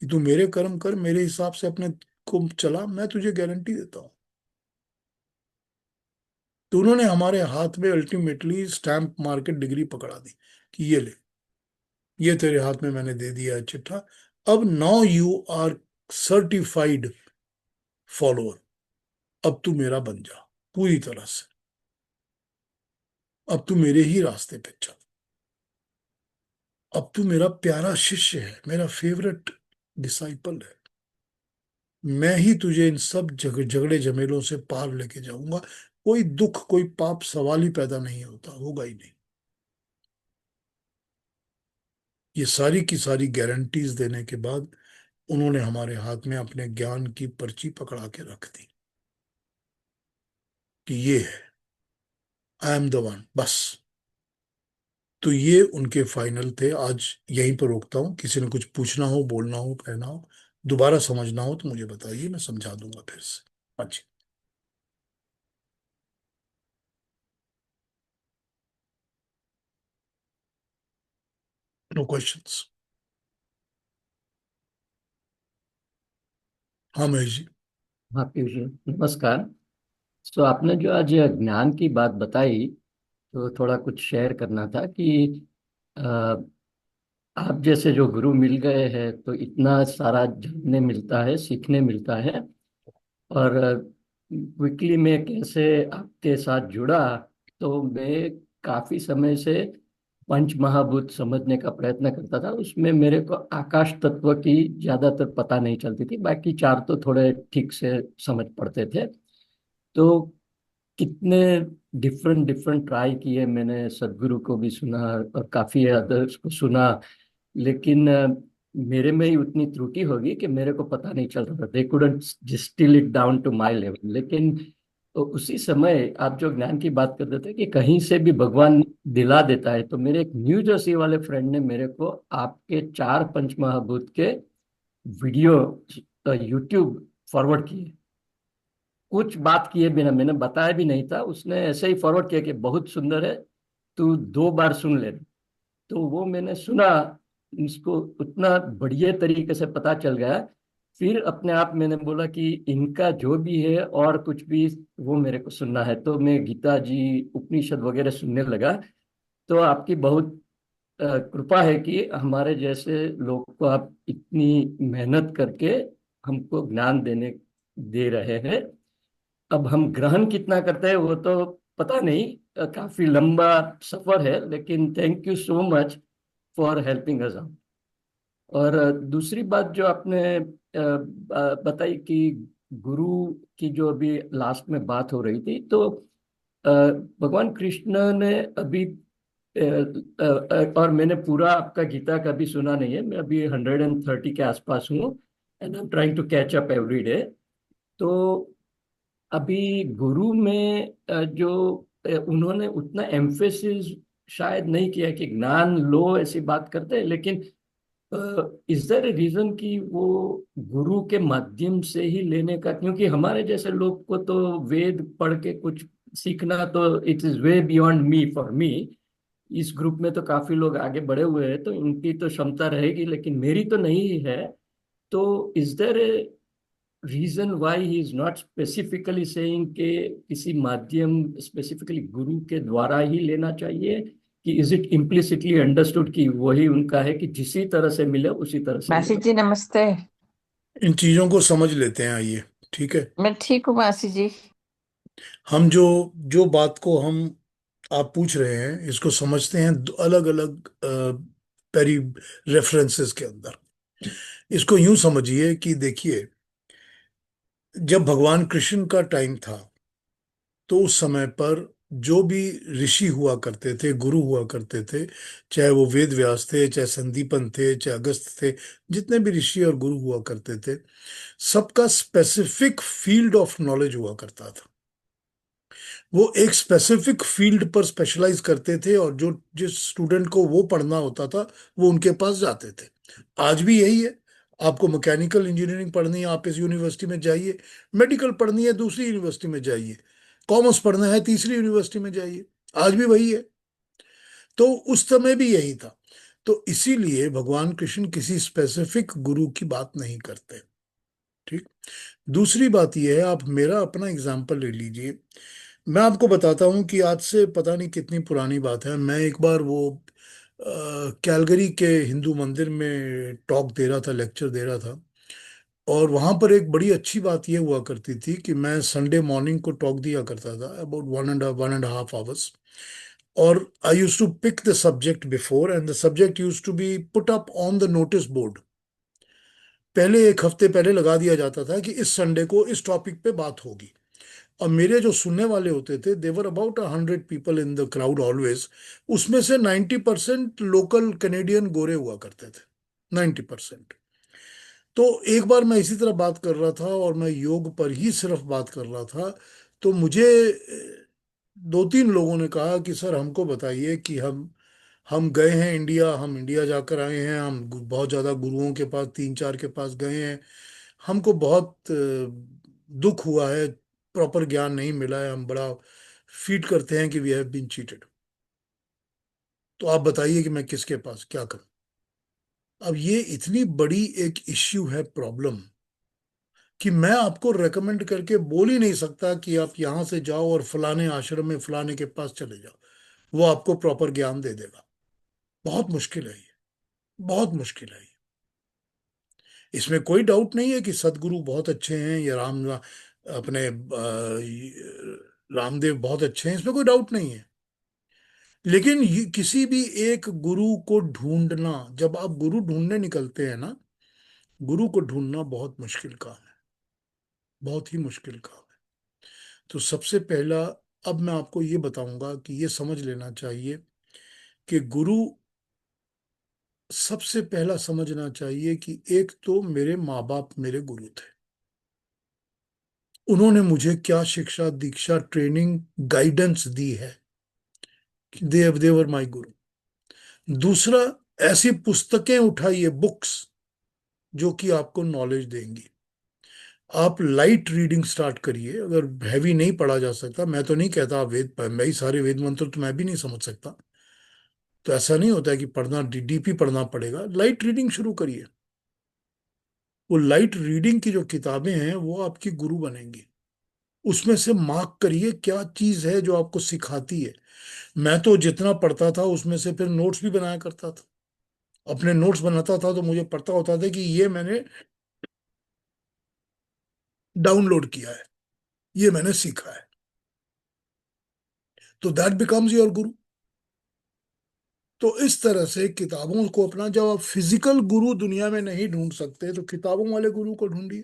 कि तू मेरे कर्म कर, मेरे हिसाब से अपने को चला, मैं तुझे गारंटी देता हूँ। तो उन्होंने हमारे हाथ में अल्टीमेटली स्टैंप मार के डिग्री पकड़ा दी कि ये ले, ये तेरे हाथ में मैंने दे दिया है चिट्ठा। अब now you are certified follower, अब तू मेरा बन जा पूरी तरह से, अब तू मेरे ही रास्ते पे चल, अब तू मेरा प्यारा शिष्य है, मेरा फेवरेट डिसाइपल है। मैं ही तुझे इन सब झगड़े झमेलों से पार लेके जाऊंगा। कोई दुख, कोई पाप सवाल ही पैदा नहीं होता, होगा ही नहीं। ये सारी की सारी गारंटीज देने के बाद उन्होंने हमारे हाथ में अपने ज्ञान की पर्ची पकड़ा के रख दी कि ये है, आई एम द वन, बस। तो ये उनके फाइनल थे। आज यहीं पर रोकता हूँ। किसी ने कुछ पूछना हो, बोलना हो, कहना हो, दोबारा समझना हो तो मुझे बताइए, मैं समझा दूंगा फिर से। हाँ जी। Know questions? हाँ महेश जी। हाँ पीयूष जी, नमस्कार। सो आपने जो आज ये ज्ञान की बात बताई, तो थोड़ा कुछ शेयर करना था कि आप जैसे जो गुरु मिल गए हैं तो इतना सारा जानने मिलता है, सीखने मिलता है। और क्विकली मैं कैसे आपके साथ जुड़ा, तो मैं काफी समय से पंच महाभूत समझने का प्रयत्न करता था। उसमें मेरे को आकाश तत्व की ज्यादातर पता नहीं चलती थी, बाकी चार तो थोड़े ठीक से समझ पड़ते थे। तो कितने डिफरेंट डिफरेंट ट्राई किए मैंने, सदगुरु को भी सुना और काफी अदर्स को सुना, लेकिन मेरे में ही उतनी त्रुटि होगी कि मेरे को पता नहीं चल रहा था। They couldn't distil it down to my level. लेकिन तो उसी समय आप जो ज्ञान की बात कर रहे थे कि कहीं से भी भगवान दिला देता है, तो मेरे एक न्यू जर्सी वाले फ्रेंड ने मेरे को आपके चार पंच महाभूत के वीडियो यूट्यूब फॉरवर्ड किए। कुछ बात किए बिना, मैंने बताया भी नहीं था, उसने ऐसे ही फॉरवर्ड किया कि बहुत सुंदर है, तू 2 बार सुन ले। तो वो मैंने सुना, इसको उतना बढ़िया तरीके से पता चल गया। फिर अपने आप मैंने बोला कि इनका जो भी है और कुछ भी वो मेरे को सुनना है, तो मैं गीता जी, उपनिषद वगैरह सुनने लगा। तो आपकी बहुत कृपा है कि हमारे जैसे लोग को आप इतनी मेहनत करके हमको ज्ञान देने दे रहे हैं। अब हम ग्रहण कितना करते हैं वो तो पता नहीं, काफी लंबा सफर है, लेकिन thank you so much for helping us out. और दूसरी बात जो आपने बताई कि गुरु की जो अभी लास्ट में बात हो रही थी, तो भगवान कृष्ण ने अभी और मैंने पूरा आपका गीता का भी सुना नहीं है, मैं अभी 130 के आसपास हूँ, and I am trying to catch up every day. तो अभी गुरु में जो उन्होंने उतना एम्फेसिस शायद नहीं किया कि ज्ञान लो, ऐसी बात करते हैं, लेकिन इज देयर ए रीजन कि वो गुरु के माध्यम से ही लेने का? क्योंकि हमारे जैसे लोग को तो वेद पढ़ के कुछ सीखना तो it is way beyond me, for me. इस ग्रुप में तो काफी लोग आगे बढ़े हुए हैं, तो इनकी तो क्षमता रहेगी, लेकिन मेरी तो नहीं है। तो is there a reason why he is not specifically saying कि किसी माध्यम, स्पेसिफिकली गुरु के द्वारा ही लेना चाहिए, कि इज इट इम्प्लिसिटली अंडरस्टूड कि वही उनका है कि जिसी तरह से मिले उसी तरह से ले मासी लो? जी नमस्ते। इन चीजों को समझ लेते हैं, आइए। ठीक है। मैं ठीक हूँ मासी जी। हम जो जो बात को हम आप पूछ रहे हैं इसको समझते हैं अलग अलग पेरी रेफरेंसेस के अंदर। इसको यूं समझिए कि देखिए, जब भगवान कृष्ण का टाइम था तो उस समय पर जो भी ऋषि हुआ करते थे, गुरु हुआ करते थे, चाहे वो वेद व्यास थे, चाहे संदीपन थे, चाहे अगस्त थे, जितने भी ऋषि और गुरु हुआ करते थे, सबका स्पेसिफिक फील्ड ऑफ नॉलेज हुआ करता था। वो एक स्पेसिफिक फील्ड पर स्पेशलाइज करते थे, और जो जिस स्टूडेंट को वो पढ़ना होता था वो उनके पास जाते थे। आज भी यही है। आपको मैकेनिकल इंजीनियरिंग पढ़नी है, आप इस यूनिवर्सिटी में जाइए। मेडिकल पढ़नी है, दूसरी यूनिवर्सिटी में जाइए। कॉमर्स पढ़ना है, तीसरी यूनिवर्सिटी में जाइए। आज भी वही है। तो उस समय भी यही था। तो इसीलिए भगवान कृष्ण किसी स्पेसिफिक गुरु की बात नहीं करते। ठीक। दूसरी बात यह है, आप मेरा अपना एग्जाम्पल ले लीजिए। मैं आपको बताता हूँ कि आज से पता नहीं कितनी पुरानी बात है, मैं एक बार वो कैलगरी के हिंदू मंदिर में टॉक दे रहा था, लेक्चर दे रहा था। और वहां पर एक बड़ी अच्छी बात यह हुआ करती थी कि मैं संडे मॉर्निंग को टॉक दिया करता था, about one and half hours. और I use to pick the subject before, and the subject use to be put up on the notice board. पहले एक हफ्ते पहले लगा दिया जाता था कि इस संडे को इस टॉपिक पे बात होगी। और मेरे जो सुनने वाले होते थे, there were about 100 people in the crowd always. उसमें से 90% लोकल कैनेडियन गोरे हुआ करते थे। 90%। तो एक बार मैं इसी तरह बात कर रहा था और मैं योग पर ही सिर्फ बात कर रहा था। तो मुझे दो तीन लोगों ने कहा कि सर हमको बताइए कि हम गए हैं इंडिया, हम इंडिया जाकर आए हैं, हम बहुत ज़्यादा गुरुओं के पास, तीन चार के पास गए हैं, हमको बहुत दुख हुआ है, प्रॉपर ज्ञान नहीं मिला है, हम बड़ा फील करते हैं कि वी हैव बीन चीटेड। तो आप बताइए कि मैं किसके पास क्या करूं। अब ये इतनी बड़ी एक इश्यू है, प्रॉब्लम, कि मैं आपको रेकमेंड करके बोल ही नहीं सकता कि आप यहां से जाओ और फलाने आश्रम में फलाने के पास चले जाओ, वो आपको प्रॉपर ज्ञान दे देगा। बहुत मुश्किल है ये, बहुत मुश्किल है। इसमें कोई डाउट नहीं है कि सदगुरु बहुत अच्छे हैं या अपने रामदेव बहुत अच्छे हैं, इसमें कोई डाउट नहीं है। लेकिन किसी भी एक गुरु को ढूंढना, जब आप गुरु ढूंढने निकलते हैं ना, गुरु को ढूंढना बहुत मुश्किल काम है, बहुत ही मुश्किल काम है। तो सबसे पहला, अब मैं आपको ये बताऊंगा कि ये समझ लेना चाहिए कि गुरु, सबसे पहला समझना चाहिए कि एक तो मेरे माँ बाप मेरे गुरु थे। उन्होंने मुझे क्या शिक्षा दीक्षा ट्रेनिंग गाइडेंस दी है, देवर माई गुरु। दूसरा, ऐसी पुस्तकें उठाइए, बुक्स, जो कि आपको नॉलेज देंगी। आप लाइट रीडिंग स्टार्ट करिए। अगर हैवी नहीं पढ़ा जा सकता, मैं तो नहीं कहता आप मैं ही सारे वेद मंत्र तो मैं भी नहीं समझ सकता, तो ऐसा नहीं होता है कि पढ़ना डीपी पढ़ना पड़ेगा। लाइट रीडिंग शुरू करिए। वो लाइट रीडिंग की जो किताबें हैं वो आपकी गुरु बनेंगी। उसमें से मार्क करिए क्या चीज है जो आपको सिखाती है। मैं तो जितना पढ़ता था उसमें से फिर नोट्स भी बनाया करता था। अपने नोट्स बनाता था तो मुझे पता होता था कि ये मैंने डाउनलोड किया है, ये मैंने सीखा है। तो दैट बिकम्स योर गुरु। तो इस तरह से किताबों को अपना, जब आप फिजिकल गुरु दुनिया में नहीं ढूंढ सकते तो किताबों वाले गुरु को ढूंढिए।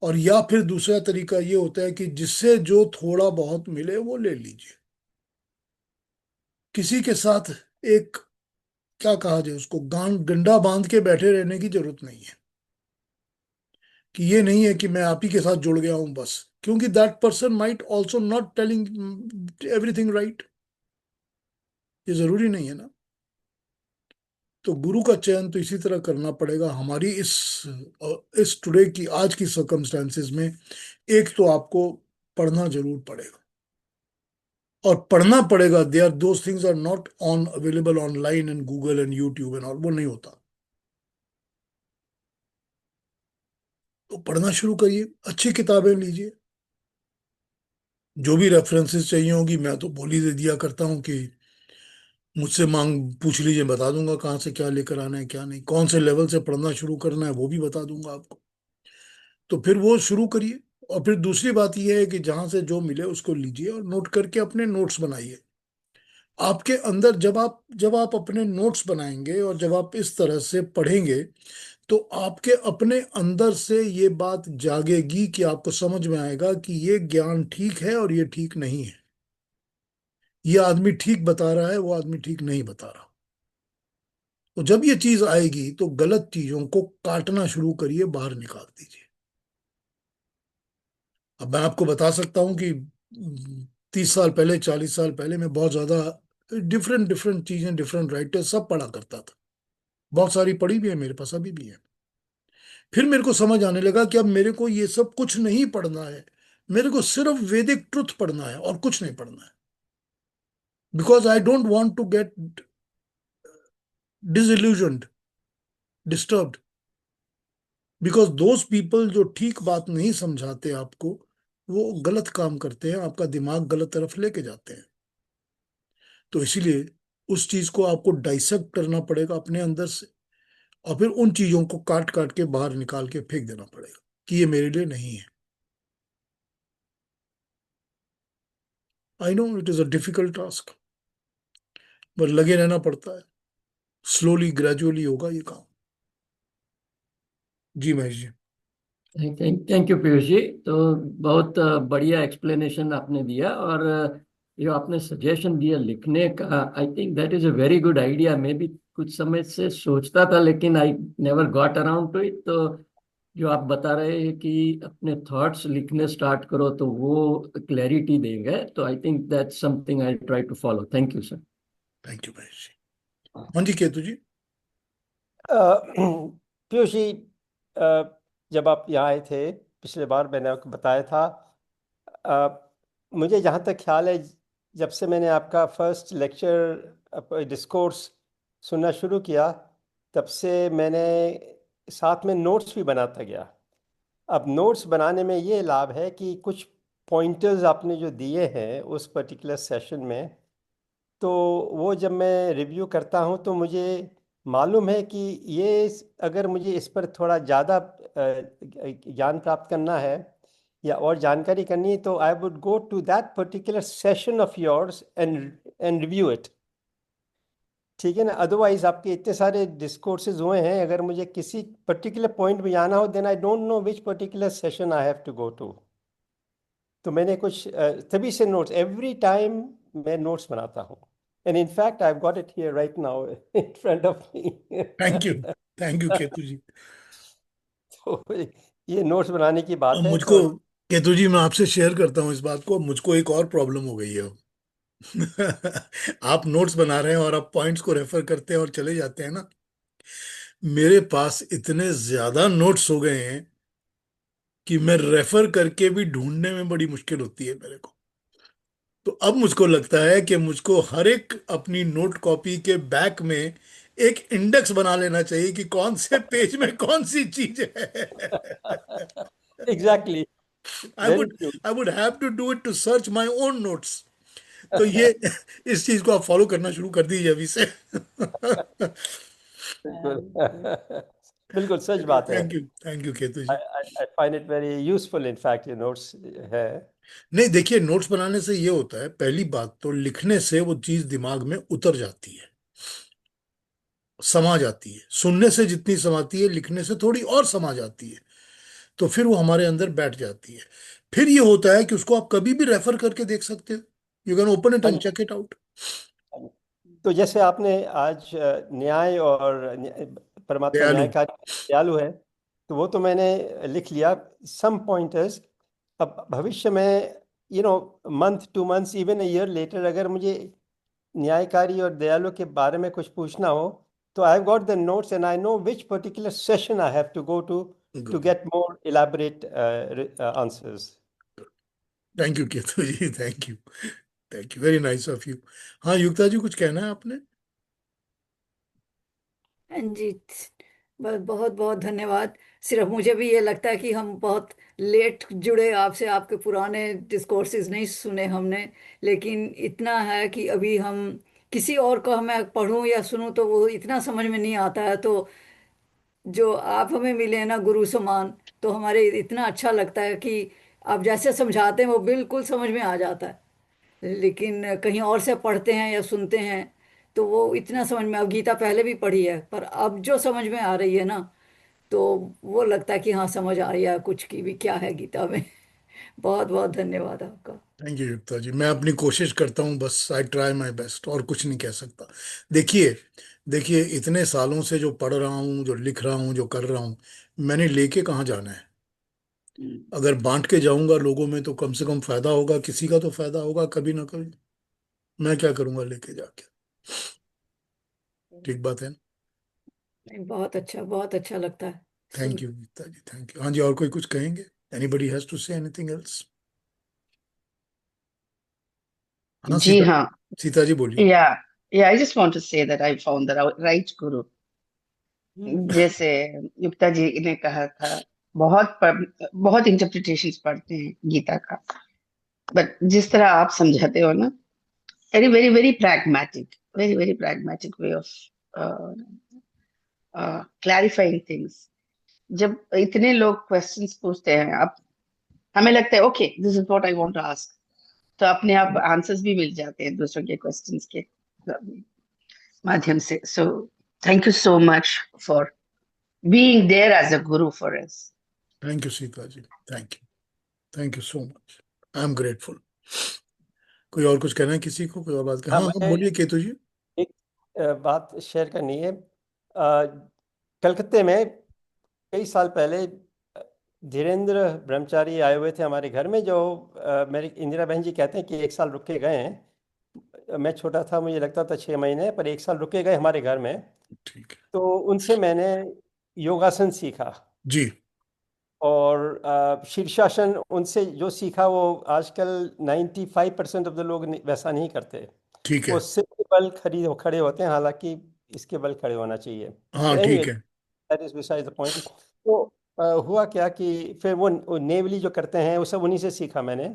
और या फिर दूसरा तरीका ये होता है कि जिससे जो थोड़ा बहुत मिले वो ले लीजिए। किसी के साथ एक, क्या कहा जाए उसको, गंडा बांध के बैठे रहने की जरूरत नहीं है। कि ये नहीं है कि मैं आप ही के साथ जुड़ गया हूं बस, क्योंकि that person might also not telling everything right. ये जरूरी नहीं है ना। तो गुरु का चयन तो इसी तरह करना पड़ेगा। हमारी इस टुडे की, आज की सर्कमस्टांसिस में, एक तो आपको पढ़ना जरूर पड़ेगा। और पढ़ना पड़ेगा, they are those things are not on available online and Google and YouTube and all, वो नहीं होता। तो पढ़ना शुरू करिए, अच्छी किताबें लीजिए। जो भी रेफरेंसेस चाहिए होगी मैं तो बोल ही दे दिया करता हूँ कि मुझसे मांग पूछ लीजिए, बता दूंगा कहाँ से क्या लेकर आना है क्या नहीं, कौन से लेवल से पढ़ना शुरू करना है वो भी बता दूंगा आपको। तो फिर वो शुरू करिए। और फिर दूसरी बात यह है कि जहां से जो मिले उसको लीजिए और नोट करके अपने नोट्स बनाइए। आपके अंदर जब आप अपने नोट्स बनाएंगे और जब आप इस तरह से पढ़ेंगे, तो आपके अपने अंदर से ये बात जागेगी कि आपको समझ में आएगा कि ये ज्ञान ठीक है और ये ठीक नहीं है। ये आदमी ठीक बता रहा है, वो आदमी ठीक नहीं बता रहा। तो जब ये चीज आएगी तो गलत चीजों को काटना शुरू करिए, बाहर निकाल दीजिए। अब मैं आपको बता सकता हूं कि 30 साल पहले, 40 साल पहले मैं बहुत ज्यादा डिफरेंट डिफरेंट चीजें, डिफरेंट राइटर्स सब पढ़ा करता था। बहुत सारी पढ़ी भी है, मेरे पास अभी भी है। फिर मेरे को समझ आने लगा कि अब मेरे को ये सब कुछ नहीं पढ़ना है। मेरे को सिर्फ वैदिक ट्रुथ पढ़ना है और कुछ नहीं पढ़ना है। Because I don't want to get disillusioned, disturbed. Because those people जो ठीक बात नहीं समझाते आपको, वो गलत काम करते हैं, आपका दिमाग गलत तरफ लेके जाते हैं। तो इसीलिए उस चीज को आपको डाइसेक्ट करना पड़ेगा अपने अंदर से। और फिर उन चीजों को काट काट के बाहर निकाल के फेंक देना पड़ेगा कि ये मेरे लिए नहीं है। I know it is a difficult task, पर लगे रहना पड़ता है। स्लोली ग्रेजुअली होगा ये काम। जी महेश जी। Thank you Piyush ji. तो बहुत बढ़िया एक्सप्लेनेशन आपने दिया। और जो आपने सजेशन दिया लिखने का, I think that is a very good idea. मैं भी कुछ समय से सोचता था लेकिन I never got around two it. तो जो आप बता रहे हैं कि अपने थॉट्स लिखने स्टार्ट करो तो वो क्लैरिटी देंगे, तो I think that's something I try to follow. Thank you sir. Thank you Mahesh ji. हाँ जी केतु जी। पीयूष जी, जब आप यहाँ आए थे पिछले बार, मैंने आपको बताया था, अ, मुझे जहाँ तक ख्याल है, जब से मैंने आपका फर्स्ट लेक्चर डिस्कोर्स सुनना शुरू किया, तब से मैंने साथ में नोट्स भी बनाता गया। अब नोट्स बनाने में ये लाभ है कि कुछ पॉइंटर्स आपने जो दिए हैं उस पर्टिकुलर सेशन में, तो वो जब मैं रिव्यू करता हूँ तो मुझे मालूम है कि अगर मुझे इस पर थोड़ा ज़्यादा ज्ञान प्राप्त करना है या और जानकारी करनी है, तो I would go to that particular session of yours and review it. ठीक है ना? अदरवाइज आपके इतने सारे डिस्कोर्सेज हुए हैं, अगर मुझे किसी पर्टिकुलर पॉइंट में जाना हो, then I don't know which particular session I have to go to. तो मैंने कुछ तभी से नोट्स, एवरी टाइम मैं नोट्स बनाता हूँ, and in fact I got it here right now in front of me. Thank you Ketu ji. तो ये नोट्स बनाने की बात अब है मुझको, तो। केतु जी मैं आपसे शेयर करता हूँ इस बात को, मुझको एक और प्रॉब्लम हो गई है अब। आप नोट्स बना रहे हैं और आप पॉइंट्स को रेफर करते हैं और चले जाते हैं ना, मेरे पास इतने ज्यादा नोट्स हो गए हैं कि मैं रेफर करके भी ढूंढने में बड़ी मुश्किल होती है मेरे को। तो अब मुझको लगता है कि मुझको हर एक अपनी नोट कॉपी के बैक में एक इंडेक्स बना लेना चाहिए कि कौन से पेज में कौन सी चीज है। Exactly, I very would true. I would have to do it to search my own notes. तो ये इस चीज को आप फॉलो करना शुरू कर दीजिए अभी से। बिल्कुल। बिल्कुल सच बात है। Thank you Ketu ji. I find it very useful in fact, ये नोट्स है। नहीं देखिए, नोट्स बनाने से ये होता है, पहली बात तो लिखने से वो चीज दिमाग में उतर जाती है, समा जाती है। सुनने से जितनी समाती है, लिखने से थोड़ी और समा जाती है। तो फिर वो हमारे अंदर बैठ जाती है। फिर ये होता है कि उसको आप कभी भी रेफर करके देख सकते हो। यू कैन ओपन इट हाँ एंड जी, चेक इट आउट। हाँ जी। तो जैसे आपने आज न्याय और परमात्मा दयालु। न्यायकारी दयालु है, तो वो तो मैंने लिख लिया सम पॉइंटर्स। अब भविष्य में, month 2 months, even a year later, अगर मुझे न्यायकारी और दयालु के बारे में कुछ पूछना हो, तो I have got the notes and I know which particular session I have to go to good. Get more elaborate answers. Thank you Ketu ji, thank you. Thank you, very nice of you. हाँ युक्ता जी, कुछ कहना है आपने? हाँ जी, बस बहुत बहुत धन्यवाद। सिर्फ मुझे भी ये लगता है कि हम बहुत लेट जुड़े आपसे, आपके पुराने डिस्कोर्सेज नहीं सुने हमने। लेकिन इतना है कि अभी हम किसी और को मैं पढूं या सुनूं तो वो इतना समझ में नहीं आता है। तो जो आप हमें मिले हैं ना गुरु समान, तो हमारे इतना अच्छा लगता है कि आप जैसे समझाते हैं वो बिल्कुल समझ में आ जाता है। लेकिन कहीं और से पढ़ते हैं या सुनते हैं तो वो इतना समझ में, अब गीता पहले भी पढ़ी है पर अब जो समझ में आ रही है ना, तो वो लगता है कि हाँ समझ आ रही है कुछ की भी क्या है गीता में। बहुत बहुत धन्यवाद आपका। थैंक यू युक्ता जी, मैं अपनी कोशिश करता हूँ, बस आई ट्राई माई बेस्ट, और कुछ नहीं कह सकता। देखिए, देखिए इतने सालों से जो पढ़ रहा हूँ, जो लिख रहा हूँ, जो कर रहा हूँ, मैंने लेके कहाँ जाना है? अगर बांट के जाऊंगा लोगों में तो कम से कम फायदा होगा, किसी का तो फायदा होगा कभी ना कभी। मैं क्या करूंगा लेके जाके? ठीक बात है ना? नहीं, बहुत अच्छा लगता है सुन। Thank you Geeta ji, thank you. हाँ जी, और कोई कुछ कहेंगे? Anybody has to say anything else? हाँ जी सीता, हाँ. सीता जी बोलिए। Yeah, yeah, I just want to say that I found the right guru. जैसे युक्ता जी ने कहा था, बहुत इंटरप्रिटेशंस पढ़ते हैं गीता का, बट जिस तरह आप समझाते हो ना, very very very pragmatic, very very pragmatic way of clarifying things. जब इतने लोग क्वेश्चंस पूछते हैं, अब हमें लगता है okay this is what I want to ask, तो अपने आप आंसर्स भी मिल जाते हैं दूसरों के क्वेश्चंस के माध्यम से. So thank you so much for being there as a guru for us. Thank you Sita ji, thank you so much. I am grateful. कोई और कुछ कहना है किसी को? कोई और बात हाँ, हाँ हाँ मैं बोलिए केतु जी। एक बात शेयर करनी है। कलकत्ते में कई साल पहले धीरेन्द्र ब्रह्मचारी आए हुए थे हमारे घर में, जो मेरी इंदिरा बहन जी कहते हैं कि 1 साल रुक के गए हैं। मैं छोटा था, मुझे लगता था 6 महीने, पर 1 साल रुक के गए हमारे घर में। ठीक है। तो उनसे मैंने योगासन सीखा, जी। और शीर्षासन उनसे जो सीखा वो आजकल 95% ऑफ द लोग वैसा नहीं करते। ठीक वो है। सिर के बल खड़े होते हैं, हालांकि इसके बल खड़े होना चाहिए। हाँ पर एनीवे, ठीक है। That is beside the point. तो हुआ क्या कि फिर वो नेवली जो करते हैं वो सब उन्हीं से सीखा मैंने।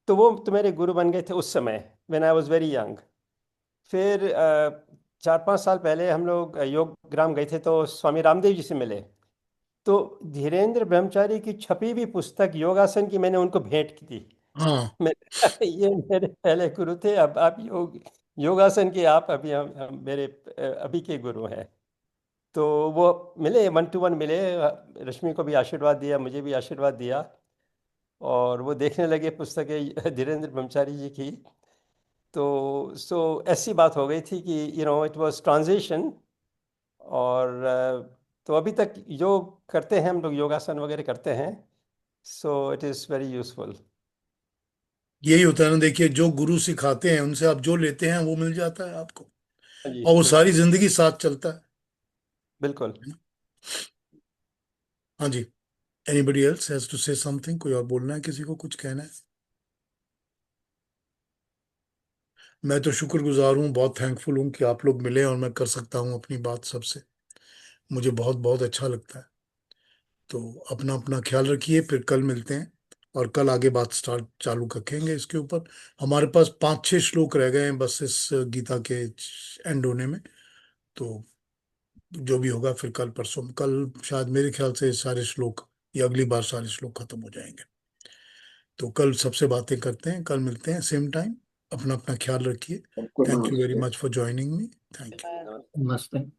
तो वो तो मेरे गुरु बन गए थे उस समय, when I was very young. फिर 4-5 साल पहले हम लोग योग ग्राम गए थे, तो स्वामी रामदेव जी से मिले। तो धीरेन्द्र ब्रह्मचारी की छपी हुई पुस्तक योगासन की मैंने उनको भेंट की थी। हाँ, ये मेरे पहले गुरु थे, अब आप योगासन के आप अभी मेरे अभी के गुरु हैं। तो वो मिले, 1-to-1 मिले, रश्मि को भी आशीर्वाद दिया, मुझे भी आशीर्वाद दिया, और वो देखने लगे पुस्तकें धीरेन्द्र ब्रह्मचारी जी की। तो ऐसी बात हो गई थी कि इट वाज ट्रांजिशन। और तो अभी तक योग करते हैं हम लोग, योगासन वगैरह करते हैं। So it is very useful. यही होता है ना। देखिए, जो गुरु सिखाते हैं उनसे आप जो लेते हैं वो मिल जाता है आपको, हाँ जी, और वो सारी बिल्कुल जिंदगी साथ चलता है। बिल्कुल। हाँ जी। Anybody else has to say something? कोई और बोलना है, किसी को कुछ कहना है? मैं तो शुक्रगुजार हूँ, बहुत थैंकफुल हूँ कि आप लोग मिले और मैं कर सकता हूँ अपनी बात सबसे। मुझे बहुत बहुत अच्छा लगता है। तो अपना अपना ख्याल रखिए, फिर कल मिलते हैं और कल आगे बात स्टार्ट चालू रखेंगे इसके ऊपर। हमारे पास 5-6 श्लोक रह गए हैं बस इस गीता के एंड होने में। तो जो भी होगा फिर कल परसों, कल शायद मेरे ख्याल से सारे श्लोक या अगली बार सारे श्लोक खत्म हो जाएंगे। तो कल सबसे बातें करते हैं, कल मिलते हैं सेम टाइम। अपना अपना ख्याल रखिए। थैंक यू वेरी नमस्ते। Much for joining me. Thank you. नमस्ते।